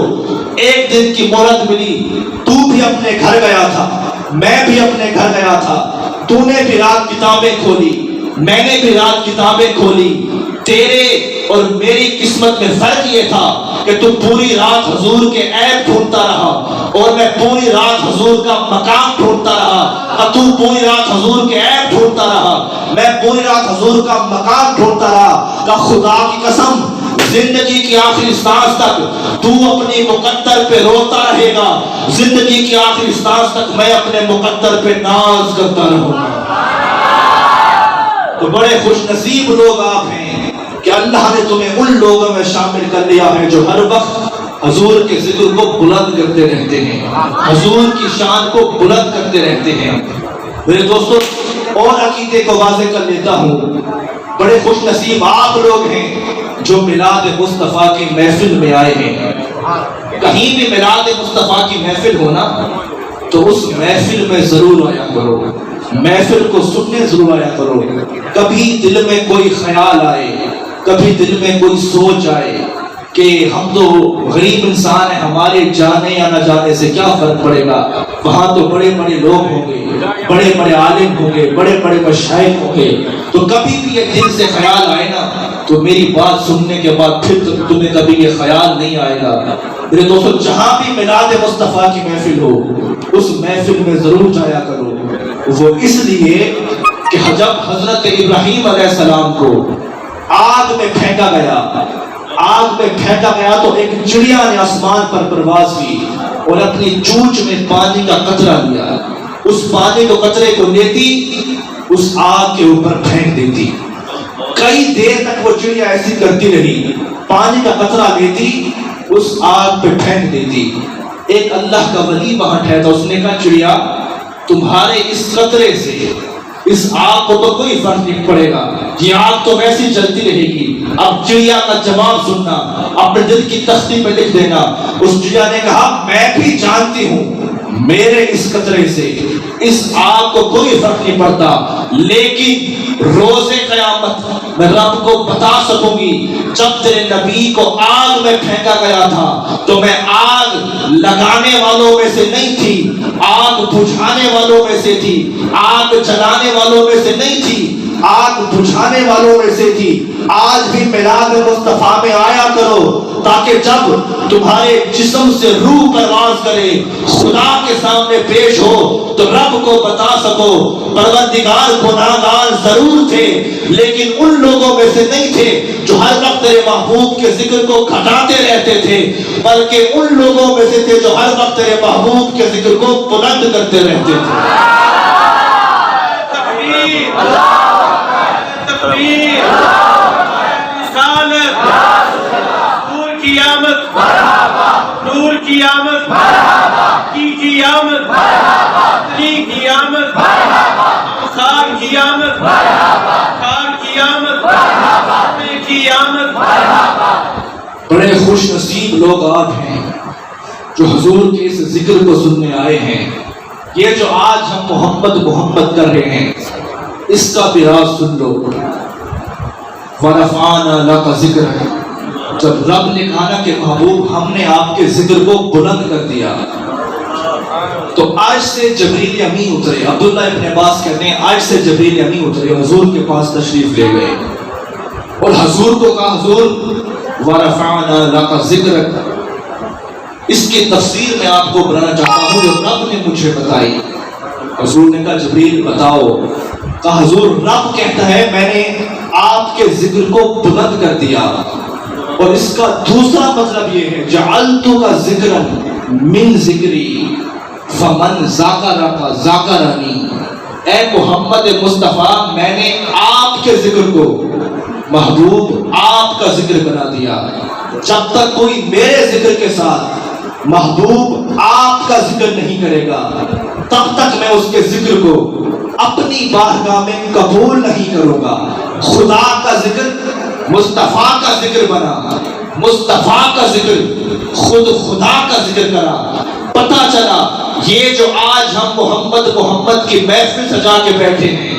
ایک دن کی مہلت ملی, تو بھی اپنے گھر گیا تھا, میں بھی اپنے گھر گیا تھا, تو نے بھی رات کتابیں کھولی, میں نے بھی رات کتابیں کھولی. تیرے اور میری قسمت میں فرق یہ تھا کہ تو پوری رات حضور کے عیب ڈھونڈتا رہا اور میں پوری رات حضور کا مقام ڈھونڈتا رہا. اور تو پوری رات حضور کے عیب ڈھونڈتا رہا, میں پوری رات حضور کا مقام ڈھونڈتا رہا. کہ خدا کی قسم زندگی کی آخری سانس تک تو اپنی مقدر پہ روتا رہے گا, زندگی کی آخری سانس تک میں اپنے مقدر پہ ناز کرتا رہوں گا. تو بڑے خوش نصیب لوگ آپ ہیں کہ اللہ نے تمہیں ان لوگوں میں شامل کر لیا ہے جو ہر وقت حضور کے ذکر کو بلند کرتے رہتے ہیں, حضور کی شان کو بلند کرتے رہتے ہیں. میرے دوستو اور عقیدے کو واضح کر لیتا ہوں, بڑے خوش نصیب آپ لوگ ہیں جو میلاد مصطفیٰ کی محفل میں آئے ہیں. کہیں بھی میلاد مصطفیٰ کی محفل ہونا تو اس محفل میں ضرور آیا کرو, محفل کو سننے ضرور آیا کرو. کبھی دل میں کوئی خیال آئے, کبھی دل میں کوئی سوچ آئے کہ ہم تو غریب انسان ہیں, ہمارے جانے یا نہ جانے سے کیا فرق پڑے گا, وہاں تو بڑے بڑے لوگ ہوں گے, بڑے بڑے عالم ہوں گے, بڑے بڑے مشائخ ہوں گے. تو کبھی بھی یہ دل سے خیال آئے نا تو میری بات سننے کے بعد پھر تمہیں کبھی یہ خیال نہیں آئے گا. میرے دوستو جہاں بھی میلاد مصطفیٰ کی محفل ہو اس محفل میں ضرور جایا کرو. وہ اس لیے کہ جب حضرت ابراہیم علیہ السلام کو آگ میں پھینکا گیا, آگ میں پھینکا گیا تو ایک چڑیا نے آسمان پر پرواز کی اور اپنی چونچ میں پانی کا قطرہ لیا. اس پانی کو قطرے کو لیتی, اس آگ کے اوپر پھینک دیتی. کئی دیر تک وہ چڑیا ایسی کرتی رہی, پانی کا قطرہ لیتی, اس آگ پہ پھینک دیتی. ایک اللہ کا ولی وہاں ٹھہرا, اس نے کہا چڑیا تمہارے اس قطرے سے اس آگ کو تو کوئی فرق نہیں پڑے گا, یہ آگ تو ویسی جلتی رہے گی. اب چڑیا کا جواب سننا, اپنے دل کی تختی پہ لکھ دینا. اس چڑیا نے کہا میں بھی جانتی ہوں میرے اس قطرے سے اس آگ کو کوئی فرق نہیں پڑتا, لیکن روز قیامت میں رب کو بتا سکوں گی جب تیرے نبی کو آگ میں پھینکا گیا تھا تو میں آگ لگانے والوں میں سے نہیں تھی, آگ بجھانے والوں میں سے تھی, آگ جلانے والوں میں سے نہیں تھی, آگ بجھانے والوں میں سے تھی. آج بھی میلاد مصطفیٰ میں آیا کرو تاکہ جب تمہارے جسم سے روح پرواز کرے خدا کے سامنے پیش ہو تو رب کو بتا سکو پروردگار گناہگار ضرور تھے لیکن ان لوگوں میں سے نہیں تھے جو ہر وقت تیرے محبوب کے ذکر کو گھٹاتے رہتے تھے, بلکہ ان لوگوں میں سے تھے جو ہر وقت تیرے محبوب کے ذکر کو بلند کرتے رہتے تھے. کی آمد, نور کی آمد, کی آمد, کی آمد, خار کی آمد, خار کی آمد, کی آمد. بڑے خوش نصیب لوگ آپ ہیں جو حضور کے اس ذکر کو سننے آئے ہیں. یہ جو آج ہم محمد محمد کر رہے ہیں اس کا بھی راز سن لو. وَرَفَعْنَا لَكَ ذِكْرَكَ, جب رب نے کہا کہ محبوب ہم نے آپ کے ذکر کو بلند کر دیا تو آج سے جبریل امین اترے. عبداللہ ابن عباس کہتے ہیں آج سے جبریل امین اترے, حضور کے پاس تشریف لے گئے اور حضور کو کہا حضور وَرَفَعْنَا لَكَ ذِكْرَكَ. اس کی تفسیر میں آپ کو بتانا چاہتا ہوں جو رب نے مجھے بتائی. حضور نے کہا جبریل بتاؤ. کہا حضور رب کہتا ہے میں نے آپ کے ذکر کو بلند کر دیا. اور اس کا دوسرا مطلب یہ ہے جعلتو کا ذکر من ذکری فمن ذاکرک ذاکرنی. اے محمد مصطفیٰ میں نے آپ کے ذکر کو محبوب آپ کا ذکر بنا دیا. جب تک کوئی میرے ذکر کے ساتھ محبوب آپ کا ذکر نہیں کرے گا تب تک میں اس کے ذکر کو اپنی بارگاہ میں قبول نہیں کروں گا. خدا کا ذکر مصطفیٰ کا ذکر بنا, مصطفیٰ کا ذکر خود خدا کا ذکر کرا. پتہ چلا یہ جو آج ہم محمد محمد کی محفل سجا کے بیٹھے ہیں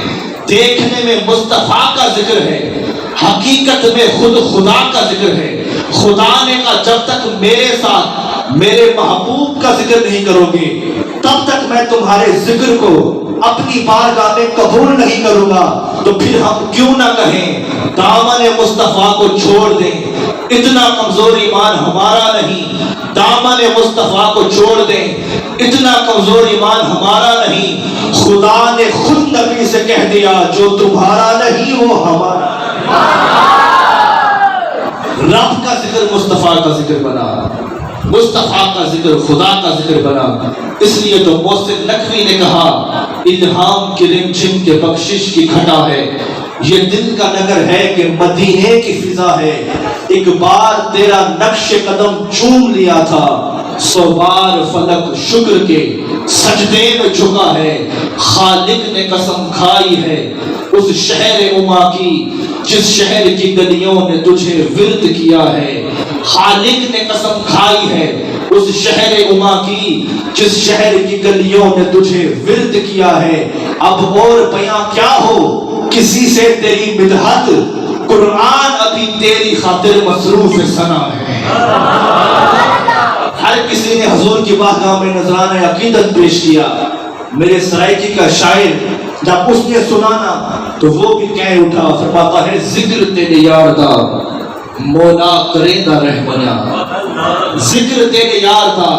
دیکھنے میں مصطفیٰ کا ذکر ہے, حقیقت میں خود خدا کا ذکر ہے. خدا نے کہا جب تک میرے ساتھ میرے محبوب کا ذکر نہیں کرو گے تب تک میں تمہارے ذکر کو اپنی بارگاہ میں قبول نہیں کروں گا. تو پھر ہم کیوں نہ کہیں دامن مصطفیٰ کو چھوڑ دیں, اتنا کمزور ایمان ہمارا نہیں. دامن مصطفیٰ کو چھوڑ دیں, اتنا کمزور ایمان ہمارا نہیں. خدا نے خود نبی سے کہہ دیا جو تمہارا نہیں وہ ہمارا. رب کا ذکر مصطفیٰ کا ذکر بنا, مصطفیٰ کا ذکر خدا کا ذکر بنا. اس لیے تو محسن نقوی نے کہا الہام کی رمجھم کے بخشش کی گھٹا ہے, یہ دل کا نگر ہے کہ مدینے کی فضا ہے. ایک بار تیرا نقش قدم چوم لیا تھا, 100 بار فلک شکر کے سجدے میں جھکا ہے. خالق نے قسم کھائی ہے اس شہر اما کی جس شہر کی گلیوں نے تجھے ورد کیا ہے. خالق نے قسم کھائی ہے اس شہر اما کی جس شہر کی گلیوں نے تجھے ورد کیا ہے. اب اور بیاں کیا ہو کسی سے تیری مدحت, قرآن ابھی تیری خاطر مصروف ثنا ہے. ہر کسی نے حضور کی بارگاہ میں نذرانہ عقیدت پیش کیا. میرے سرائکی کا شاعر جب اس نے سنا نا تو وہ بھی کہہ اٹھا, فرماتا ہے ذکر تیرے یار دا مولا کرے دا رہ بنا. ذکر تیرے یار دا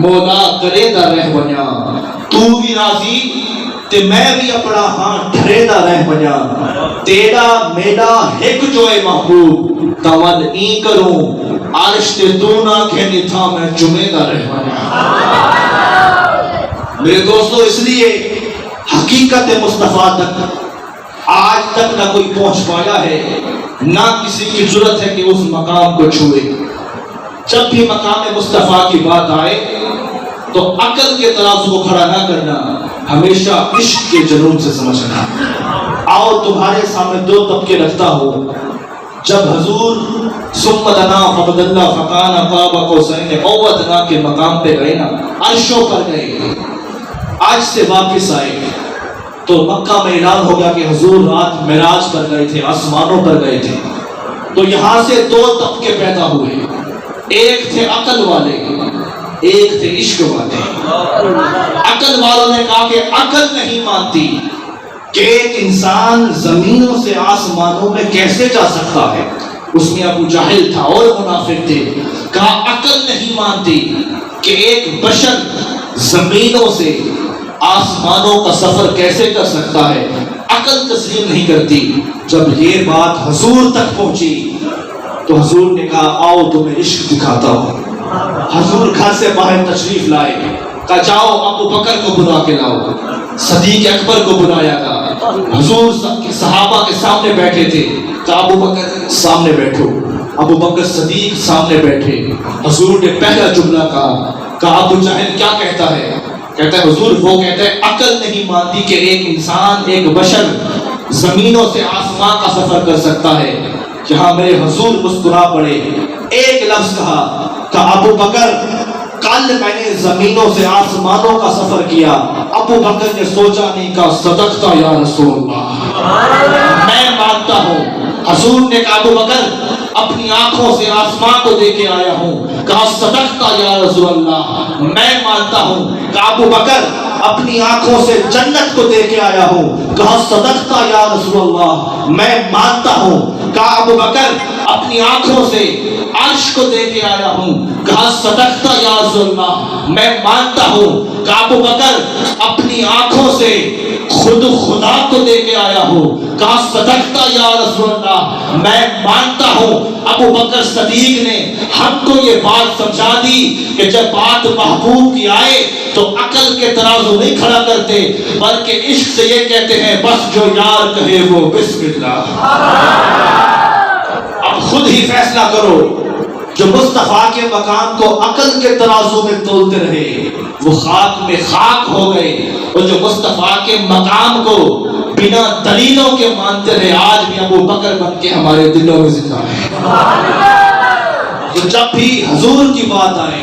مولا کرے دا رہ بنا. تو بھی راضی تے میں بھی اپنا ہاں ٹھرے دا رہ بنا. تیرا میرا ایک جو ہے محبوب تول این کروں عرش تے تو نہ کہنی تھا میں جمعے دا رہ بنا. میرے دوستو اس لیے حقیقت مصطفیٰ تک آج تک نہ کوئی پہنچ پایا ہے, نہ کسی کی ضرورت ہے کہ اس مقام کو چھوئے. جب بھی مقام مصطفیٰ کی بات آئے تو عقل کے ترازو کو کھڑا نہ کرنا, ہمیشہ عشق کے جنون سے سمجھنا. آؤ تمہارے سامنے 2 طبقے رکھتا ہوں. جب حضور ثم دنا فبدلنا فکان قاب قوسین او ادنی کے مقام پہ گئے نا, عرشوں پر گئے, آج سے واپس آئے تو مکہ میں اعلان ہو گیا کہ حضور رات معراج پر گئے تھے, آسمانوں پر گئے تھے. تو یہاں سے 2 طبقے پیدا ہوئے, ایک تھے عقل والے, ایک تھے عشق والے. عقل والوں نے کہا کہ عقل نہیں مانتی کہ ایک انسان زمینوں سے آسمانوں میں کیسے جا سکتا ہے. اس میں ابو جہل تھا اور منافق تھے. کہا عقل نہیں مانتی کہ ایک بشر زمینوں سے آسمانوں کا سفر کیسے کر سکتا ہے. عقل تسلیم نہیں کرتی. جب یہ بات حضور تک پہنچی تو حضور نے کہا آؤ تمہیں عشق دکھاتا ہوں. حضور گھر سے باہر تشریف لائے, کہا جاؤ ابو بکر کو بلا کے لاؤ. صدیق اکبر کو بلایا گیا. حضور صحابہ کے سامنے بیٹھے تھے, کہا ابو بکر سامنے بیٹھو. ابو بکر صدیق سامنے بیٹھے. حضور نے پہلا جملہ کہا ابو جہل کیا کہتا ہے؟ کہتا ہے حضور وہ کہتا ہے عقل نہیں مانتی کہ ایک انسان ایک بشر زمینوں سے آسمان کا سفر کر سکتا ہے. جہاں میرے حضور مسکرا پڑے, ایک لفظ کہا کہ ابو بکر کل میں نے زمینوں سے آسمانوں کا سفر کیا. ابو بکر نے سوچا نہیں, کہا صدقتا یا رسول اللہ, میں مانتا ہوں. حضور نے کہا ابو بکر اپنی آنکھوں سے آسمان کو دیکھ کے آیا ہوں. کہا صدقتا یا رسول اللہ, میں مانتا ہوں. کہا ابو بکر اپنی آنکھوں سے جنت کو دیکھ کے آیا ہوں. کہا صدقتا یا رسول اللہ, میں مانتا ہوں. کہا ابو بکر اپنی آنکھوں سے عرش کو دیکھ کے آیا ہوں. کہا صدقتا یا رسول اللہ, میں مانتا ہوں. کہا ابو بکر اپنی آنکھوں سے خود خدا کو دے کے آیا ہوں. کہا صدقتا یا رسول اللہ, میں مانتا ہوں. ابو بکر صدیق نے ہم کو یہ بات سمجھا دی کہ جب بات محبوب کی آئے تو عقل کے ترازو نہیں کھڑا کرتے, بلکہ عشق سے یہ کہتے ہیں بس جو یار کہے وہ بسم اللہ. اب خود ہی فیصلہ کرو. جو مصطفیٰ کے مقام کو عقل کے ترازو میں تولتے رہے وہ خاک میں خاک ہو گئے, اور جو مصطفیٰ کے مقام کو بنا دلیلوں کے مانتے رہے آج بھی ابو بکر بن کے ہمارے دلوں میں زندہ ہے. تو جب بھی حضور کی بات آئے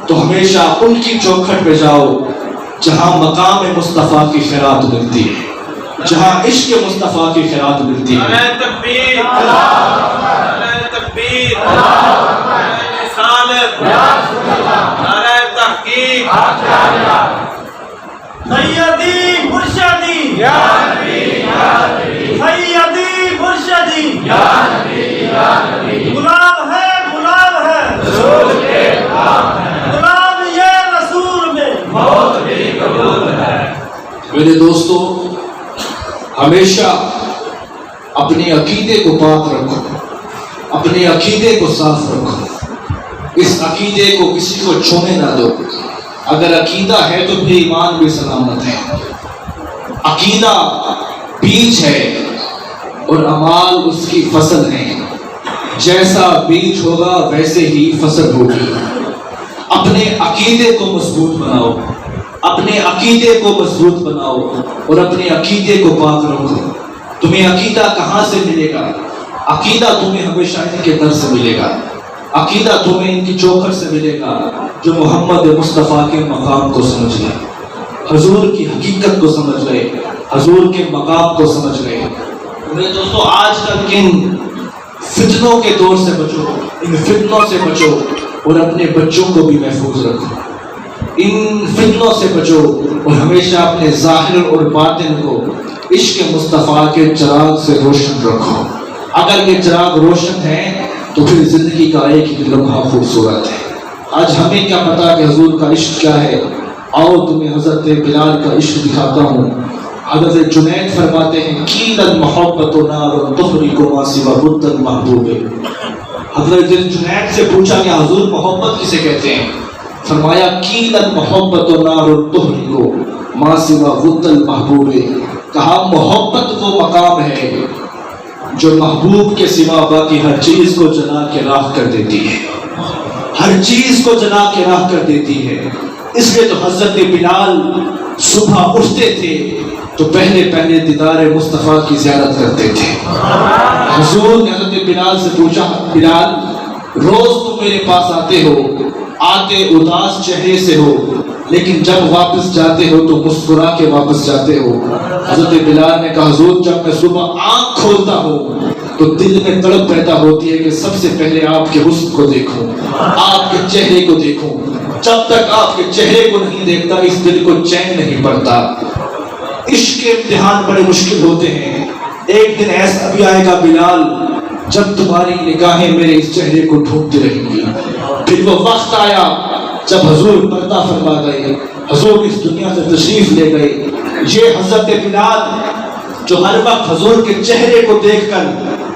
تو ہمیشہ ان کی چوکھٹ پہ جاؤ جہاں مقام مصطفیٰ کی خیرات ملتی ہے, جہاں عشق مصطفیٰ کی خیرات ملتی ہے. نعرہ تکبیر, نعرہ تکبیر, نعرہ رسالت, نعرہ تحقیق, سیدی مرشدی سیدی مرشدی, غلام ہے غلام ہے غلام یہ رسول میں میرے دوستو, ہمیشہ اپنے عقیدے کو پاک رکھو, اپنے عقیدے کو صاف رکھو, اس عقیدے کو کسی کو چھونے نہ دو. اگر عقیدہ ہے تو پھر ایمان بھی سلامت ہے. عقیدہ بیج ہے اور اعمال اس کی فصل ہے. جیسا بیج ہوگا ویسے ہی فصل ہوگی. اپنے عقیدے کو مضبوط بناؤ, اپنے عقیدے کو مضبوط بناؤ اور اپنے عقیدے کو پاک رکھو. تمہیں عقیدہ کہاں سے ملے گا؟ عقیدہ تمہیں ہمیشہ ان کے در سے ملے گا. عقیدہ تمہیں ان کی چوکھٹ سے ملے گا جو محمد مصطفیٰ کے مقام کو سمجھ لے, حضور کی حقیقت کو سمجھ لے, حضور کے مقام کو سمجھ لے. میرے دوستو, آج کل ان فتنوں کے دور سے بچو, ان فتنوں سے بچو اور اپنے بچوں کو بھی محفوظ رکھو. ان فتنوں سے بچو اور ہمیشہ اپنے ظاہر اور باطن کو عشق مصطفیٰ کے چراغ سے روشن رکھو. اگر یہ چراغ روشن ہے تو پھر زندگی کا ایک ایک لمحہ خوبصورت ہے. آج ہمیں کیا پتا کہ حضور کا عشق کیا ہے؟ آؤ تمہیں حضرت بلال کا عشق دکھاتا ہوں. حضرت جنید فرماتے ہیں قیل المحبت نار تحرق ما سوى بد المحبوب. حضرت جنید سے پوچھا کہ حضور محبت کسے کہتے ہیں؟ فرمایا قیل المحبت نار تحرق ما سوى بد المحبوب. کہا محبت وہ مقام ہے جو محبوب کے سوا باقی ہر چیز کو جلا کے راہ کر دیتی ہے, ہر چیز کو جلا کے راہ کر دیتی ہے. اس لیے تو حضرت بلال صبح اٹھتے تھے تو پہلے دیدار مصطفیٰ کی زیارت کرتے تھے. حضور نے حضرت بلال سے پوچھا, بلال روز تم میرے پاس آتے ہو, آتے اداس چہرے سے ہو, لیکن جب واپس جاتے ہو تو مسکرا کے واپس جاتے ہو. حضرت بلال نے کہا حضور جب میں صبح آنکھ کھولتا ہوں تو دل میں تڑپ پیدا ہوتی ہے کہ سب سے پہلے آپ کے حسن کو دیکھوں, آپ کے چہرے کو دیکھوں. جب تک آپ کے چہرے کو نہیں دیکھتا اس دل کو چین نہیں پڑتا. عشق کے امتحان بڑے مشکل ہوتے ہیں. ایک دن ایسا بھی آئے گا بلال جب تمہاری نگاہیں میرے اس چہرے کو ڈھونڈتی رہیں گی. پھر وہ وقت آیا جب حضور پردہ فرما گئے, حضور اس دنیا سے تشریف لے گئے. یہ حضرت بلال جو ہر وقت حضور کے چہرے کو دیکھ کر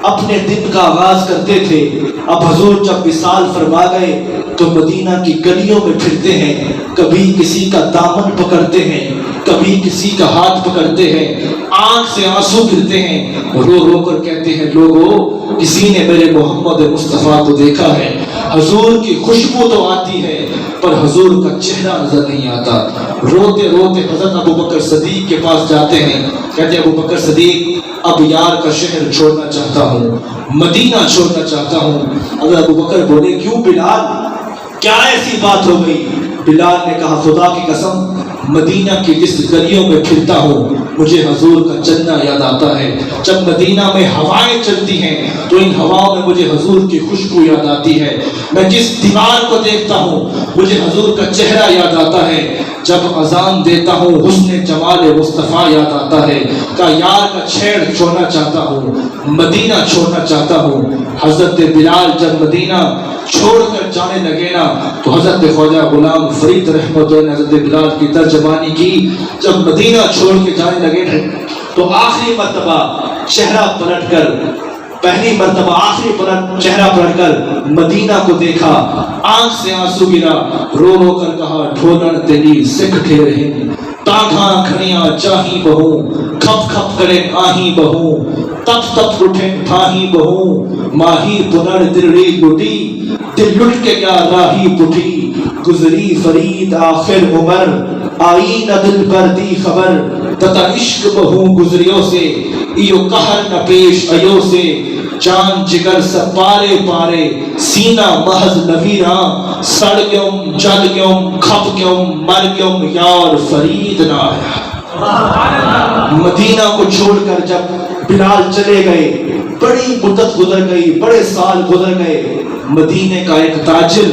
اپنے دن کا آغاز کرتے تھے, اب حضور جب وصال فرما گئے تو مدینہ کی گلیوں میں پھرتے ہیں, کبھی کسی کا دامن پکڑتے ہیں, کبھی کسی کا ہاتھ پکڑتے ہیں, آنکھ سے آنسو گرتے ہیں, رو رو کر کہتے ہیں لوگوں کسی نے میرے محمد مصطفیٰ کو دیکھا ہے. حضور کی خوشبو تو آتی ہے پر حضور کا چہرہ نظر نہیں آتا. روتے روتے حضرت ابو بکر صدیق کے پاس جاتے ہیں, کہتے ہیں ابو بکر صدیق اب یار کا شہر چھوڑنا چاہتا ہوں, مدینہ چھوڑنا چاہتا ہوں. حضرت ابو بکر بولے کیوں بلال, کیا ایسی بات ہو گئی؟ بلال نے کہا خدا کی قسم مدینہ کی جس گلیوں میں پھرتا ہوں مجھے حضور کا چلنا یاد آتا ہے. جب مدینہ میں ہوائیں چلتی ہیں تو ان ہواؤں میں مجھے حضور کی خوشبو یاد آتی ہے. میں جس دیوار کو دیکھتا ہوں مجھے حضور کا چہرہ یاد آتا ہے. جب اذان دیتا ہوں حسن جمال مصطفیٰ یاد آتا ہے. کا یار کا چھیڑ چھوڑنا چاہتا ہوں, مدینہ چھوڑنا چاہتا ہوں. حضرت بلال جب مدینہ چھوڑ کر جانے لگے نا تو حضرت خواجہ غلام فرید رحمۃ اللہ نے حضرت بلال کی ترجمانی کی. جب مدینہ چھوڑ کے جانے لگے تھے تو آخری مرتبہ چہرہ پلٹ کر پہلی مرتبہ آخری چہرہ پلٹ کر مدینہ کو دیکھا, آنکھ سے آنسو گرا, رو رو کر کہا ڈھولن تیری سکھ کے رہے, تاگھاں کھڑیاں چاہی بہو, کھپ کھپ کرے آہی بہو, تپ تپ اٹھے تھاہی بہو, ماہی پنر دلڑی لٹی, دل لٹ کے کیا راہی پٹھی, گزری فرید آخر عمر, آئی نہ دل پر دی خبر, تتا عشق بہو گزریوں سے, ایو قہر نہ پیش ایو سے, جان جگر سب پارے پارے, سینہ محض نویراں, سڑ گیوں جل گیوں کھپ گیوں مر گیوں, یار فرید نہ آیا. مدینہ کو چھوڑ کر جب بلال چلے گئے, بڑی مدت گزر گئی, بڑے سال گزر گئے. مدینے کا ایک تاجر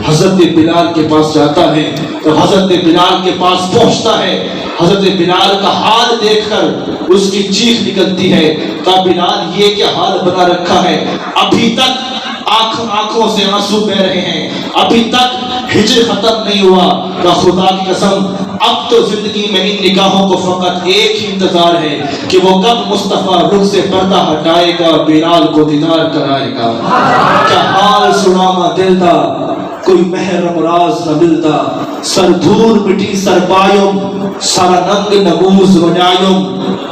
حضرت بلال کے پاس جاتا ہے, جب حضرت بلال کے پاس پہنچتا ہے, حضرت بلال کا حال دیکھ کر اس کی چیخ نکلتی ہے, کہا بلال یہ کیا حال بنا رکھا ہے, ابھی تک آنکھوں سے آنسو بہ رہے ہیں, ابھی تک ہجر ختم نہیں ہوا. کہ خدا کی قسم اب تو زندگی میں ان نگاہوں کو فقط ایک ہی انتظار ہے کہ وہ کب مصطفیٰ رخ سے پردہ ہٹائے گا, بلال کو دیدار کرائے گا. کیا حال سناما دل دا, کوئی محرم راز نہ ملتا, سر دھور مٹی سر پایوم, سارا ننگ نموز وجایوم,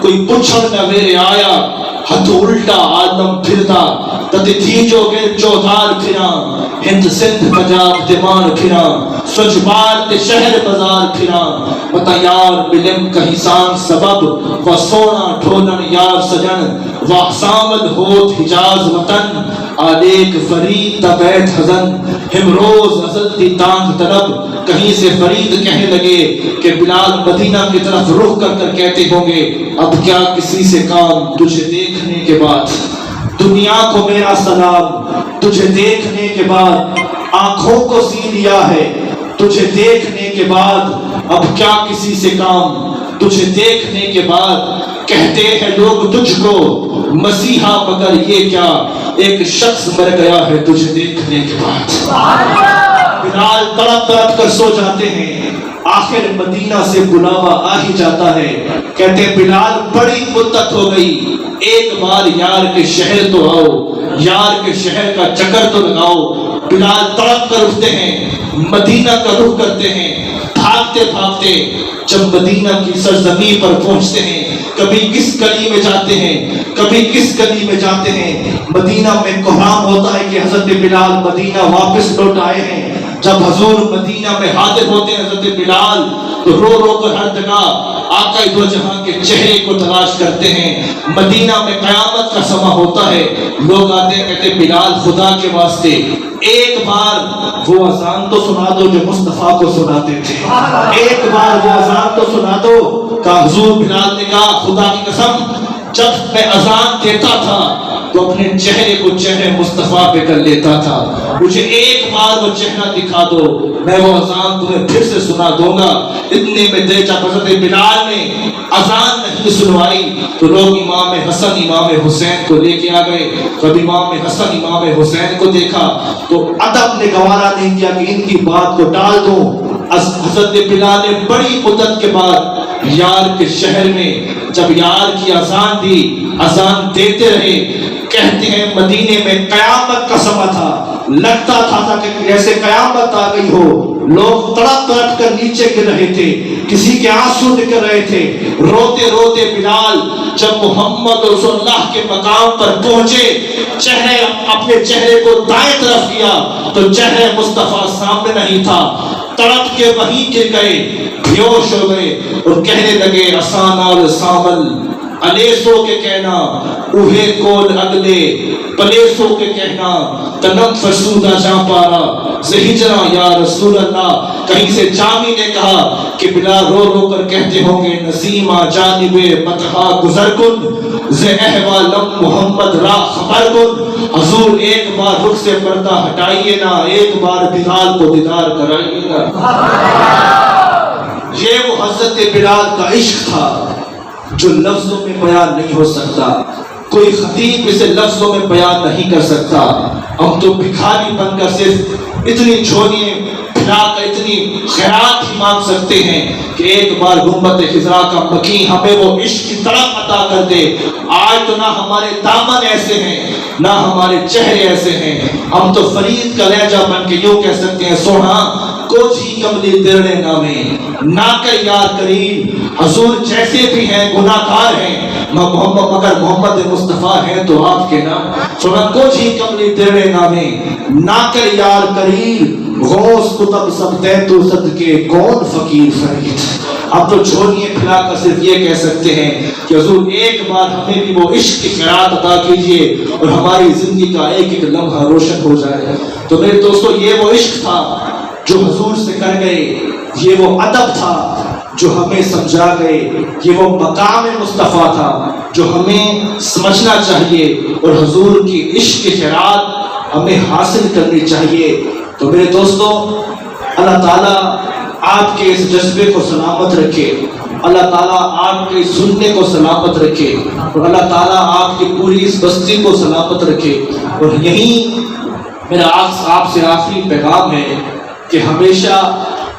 کوئی پچھڑ نہ میرے آیا, ہتھ الٹا عالم پھرتا, تتی تھیجو کے چودھار پھرا, ہند سندھ پنجاب دیوان پھرا, سوچ بار تے شہر بازار پھرا, بتا یار بلم کہیں سان سبب, و سونا ڈھولن یار سجن, و سامل ہوت حجاز وطن, آلیک فرید تبیت حزن, ہم روز ازل دی تانگ طلب. کہیں سے فرید کہنے لگے کہ بلال مدینہ کی طرف رخ کر کر کہتے ہوں گے, اب کیا کسی سے کام, تجھے دیکھنے کے بعد دنیا کو میرا سلام, تجھے دیکھنے کے بعد آنکھوں کو سی لیا ہے, تجھے دیکھنے کے بعد اب کیا کسی سے کام, تجھے دیکھنے کے بعد کہتے ہیں لوگ تجھ کو مسیحا, مگر یہ کیا ایک شخص مر گیا ہے تجھے دیکھنے کے بعد. بلال تڑپ تڑپ کر سو جاتے ہیں, آخر مدینہ سے بلاوا آ ہی جاتا ہے, کہتے ہیں بلال بڑی مدت ہو گئی, ایک بار یار کے شہر تو آؤ, یار کے شہر کا چکر تو لگاؤ. بلال تڑپ کر اٹھتے ہیں, مدینہ کا رخ کرتے ہیں, بھاگتے بھاگتے جب مدینہ کی سرزمین پر پہنچتے ہیں, کبھی کس گلی میں جاتے ہیں, کبھی کس گلی میں جاتے ہیں. مدینہ میں کوہرام ہوتا ہے کہ حضرت بلال مدینہ واپس لوٹ آئے ہیں. جب حضور مدینہ میں حاضر ہوتے ہیں حضرت بلال, تو رو رو کر ہر جگہ آقا دو جہاں کے چہرے کو تلاش کرتے ہیں. مدینہ میں قیامت کا سماں ہوتا ہے, لوگ آتے ہیں کہتے بلال خدا کے واسطے ایک بار وہ اذان تو سنا دو جو مصطفیٰ کو سناتے تھے, ایک بار وہ اذان تو سنا دو. کہ حضور بلال نے کہا خدا کی قسم جب میں اذان دیتا تھا تو اپنے چہرے کو چہرے مصطفیٰ پہ کر لیتا تھا, مجھے ایک بار وہ چہرہ دکھا دو, میں وہ اذان تمہیں پھر سے سنا دوں گا. اتنے میں دے جب حضرت بلال نے اذان نہیں سنوائی تو لوگ امام حسن امام حسین کو لے کے آ گئے. جب امام حسن امام حسین کو دیکھا تو ادب نے گوارا نہیں کیا کہ ان کی بات کو ٹال دوں. حضرت بلال نے بڑی مدت کے بعد یار کے شہر میں جب یار کی اذان دی, اذان دیتے رہے. کہتے ہیں مدینے میں قیامت کا سماں تھا, لگتا تھا کہ جیسے قیامت آ گئی ہو. لوگ تڑپ تڑپ کر نیچے گر رہے تھے, کسی کے آنسو نکل رہے تھے. روتے روتے بلال جب محمد رسول اللہ کے مقام پر پہنچے, چہرے اپنے چہرے کو دائیں طرف کیا تو چہرے مصطفیٰ سامنے نہیں تھا. تڑپ کے وہیں گر گئے, بیہوش ہو گئے اور کہنے لگے اسانال سامل الیسو کے کہنا اوہے کول اگلے, پلیسو کے کہنا تنم فرسودہ جا پارا زہجرہ یا رسول اللہ. کہیں سے جامی نے کہا کہ بلال رو رو کر کہتے ہوں گے نسیمہ جانب متحا گزر کن زہ احوالم محمد را خبر کن. حضور ایک بار رخ سے پردہ ہٹائیے نا, ایک بار بلال کو دیدار کرائیے نا. یہ وہ حضرت بلال کا عشق تھا جو لفظوں میں بیان نہیں ہو سکتا. کوئی خطیب اسے لفظوں میں بیان نہیں کر سکتا. ہم تو بھکاری بن کر صرف اتنی جھولیاں پھیلا کر اتنی خیرات ہی مانگ سکتے ہیں کہ ایک بار گنبد خضرا کا مکی ہمیں وہ عشق کی تڑپ عطا کر دے. آج تو نہ ہمارے دامن ایسے ہیں نہ ہمارے چہرے ایسے ہیں. ہم تو فرید کا لہجہ بن کے یوں کہہ سکتے ہیں سونا کچھ ہی کملی تیرے نامے نہ کر یار کریم. حضور جیسے بھی ہیں گناہ گار ہیں مگر محمد مصطفیٰ ہیں تو آپ کے نام. سونا کچھ ہی کملی تیرے نامے نہ کر یار کریم. غوث کتب سب دے تو صدقے کون فقیر فرید. اب تو جھولیاں پھیلا کر صرف یہ کہہ سکتے ہیں کہ حضور ایک بار ہمیں بھی وہ عشق کی خیرات عطا کیجیے اور ہماری زندگی کا ایک ایک لمحہ روشن ہو جائے. تو میرے دوستو یہ وہ عشق تھا جو حضور سے کر گئے. یہ وہ ادب تھا جو ہمیں سمجھا گئے. یہ وہ مقام مصطفیٰ تھا جو ہمیں سمجھنا چاہیے اور حضور کی عشق کی خیرات ہمیں حاصل کرنی چاہیے. تو میرے دوستو اللہ تعالیٰ آپ کے اس جذبے کو سلامت رکھے. اللہ تعالیٰ آپ کے سننے کو سلامت رکھے اور اللہ تعالیٰ آپ کی پوری اس بستی کو سلامت رکھے. اور یہی میرا آپ سے آخری پیغام ہے کہ ہمیشہ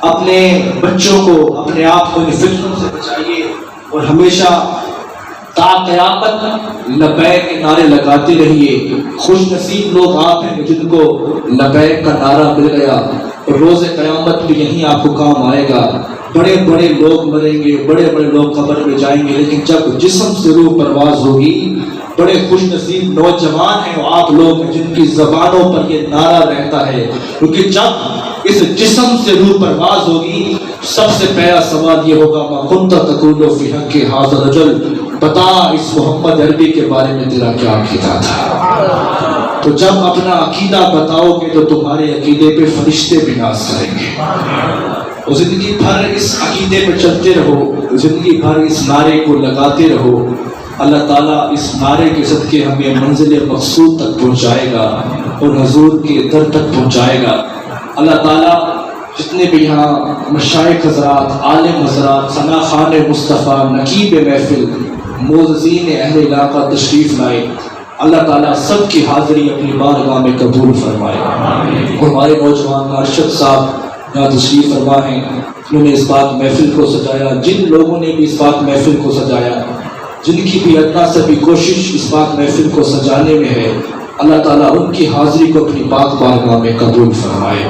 اپنے بچوں کو اپنے آپ کو ان فتنوں سے بچائیے اور ہمیشہ تا قیامت لبیک کے نعرے لگاتے رہیے. خوش نصیب لوگ آپ ہیں جن کو لبیک کا نعرہ مل گیا اور روز قیامت بھی یہی آپ کو کام آئے گا. بڑے بڑے لوگ مریں گے, بڑے بڑے لوگ قبر میں جائیں گے, لیکن جب جسم سے روح پرواز ہوگی بڑے خوش نصیب نوجوان ہیں آپ لوگ جن کی زبانوں پر یہ نعرہ رہتا ہے. کیونکہ جب اس جسم سے روح پرواز ہوگی سب سے پہلا سوال یہ ہوگا ما کنت تقول فی حق ھذا الرجل, بتا اس محمد عربی کے بارے میں تیرا کیا عقیدہ تھا. تو جب اپنا عقیدہ بتاؤ گے تو تمہارے عقیدے پہ فرشتے بھی ناز کریں گے. اور زندگی بھر اس عقیدے پہ چلتے رہو, زندگی بھر اس نعرے کو لگاتے رہو. اللہ تعالیٰ اس نعرے کے صدقے ہمیں منزل مقصود تک پہنچائے گا اور حضور کے در تک پہنچائے گا. اللہ تعالیٰ جتنے بھی یہاں مشائخ حضرات, عالم حضرات, ثنا خان مصطفیٰ, نقیب محفل, معززین اہل علاقہ تشریف لائے, اللہ تعالیٰ سب کی حاضری اپنی بارگاہ میں قبول فرمائے. اور ہمارے نوجوان ارشد صاحب یہاں تشریف فرما ہیں, انہوں نے اس بات محفل کو سجایا. جن لوگوں نے بھی اس بات محفل کو سجایا, جن کی بھی ادنا سے بھی کوشش اس بات محفل کو سجانے میں ہے, اللہ تعالیٰ ان کی حاضری کو اپنی پاک بارگاہ میں قبول فرمائے.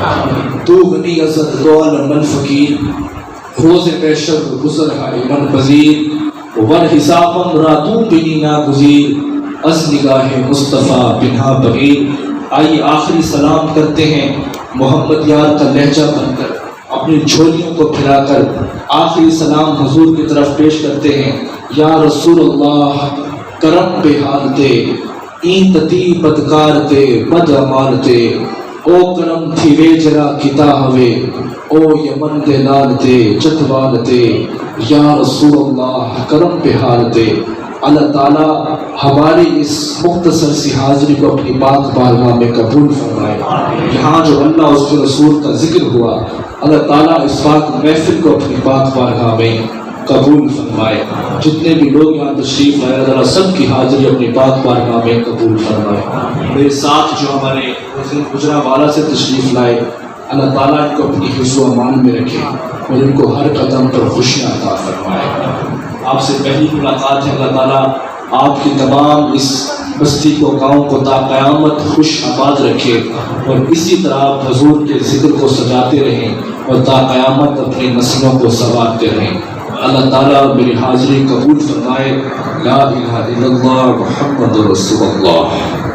تو غنی ازد دول من فقیر, روز پیشر گزر ہے من پذیر, ور حسابم راتوں بنی ناگزیر, از نگاہ مصطفیٰ بنہا بغیر. آئیے آخری سلام کرتے ہیں محمد یار کا لہجہ بن کر, اپنی جھولیوں کو پھیلا کر آخری سلام حضور کی طرف پیش کرتے ہیں. یا رسول اللہ کرم پہ حال دے, این تتی بدکار تے بد امال تے, او کرم تھی وے جرا کتا ہوے, او یمن دے لال تے چتوال تے, یا رسول اللہ کرم پہ حال دے. اللہ تعالیٰ ہماری اس مختصر سی حاضری کو اپنی پاک بارگاہ میں قبول فرمائے. یہاں جو اللہ اس کے رسول کا ذکر ہوا, اللہ تعالیٰ اس پاک محفل کو اپنی پاک بارگاہ میں قبول فرمائے. جتنے بھی لوگ یہاں تشریف لائے اللہ سب کی حاضری اپنی پاک بارگاہ میں قبول فرمائے. میرے ساتھ جو ہمارے گجرانوالہ سے تشریف لائے, اللہ تعالیٰ ان کو اپنی حفظ و امان میں رکھے اور ان کو ہر قدم پر خوشیاں عطا فرمائے. آپ سے پہلی ملاقات ہے, اللہ تعالیٰ آپ کی تمام اس بستی کو, گاؤں کو تا قیامت خوش آباد رکھے اور اسی طرح آپ حضور کے ذکر کو سجاتے رہیں اور تا قیامت اپنی نسلوں کو سنوارتے رہیں. اللہ تعالیٰ میری حاضری قبول فرمائے. لا الہ الا اللہ محمد رسول اللہ.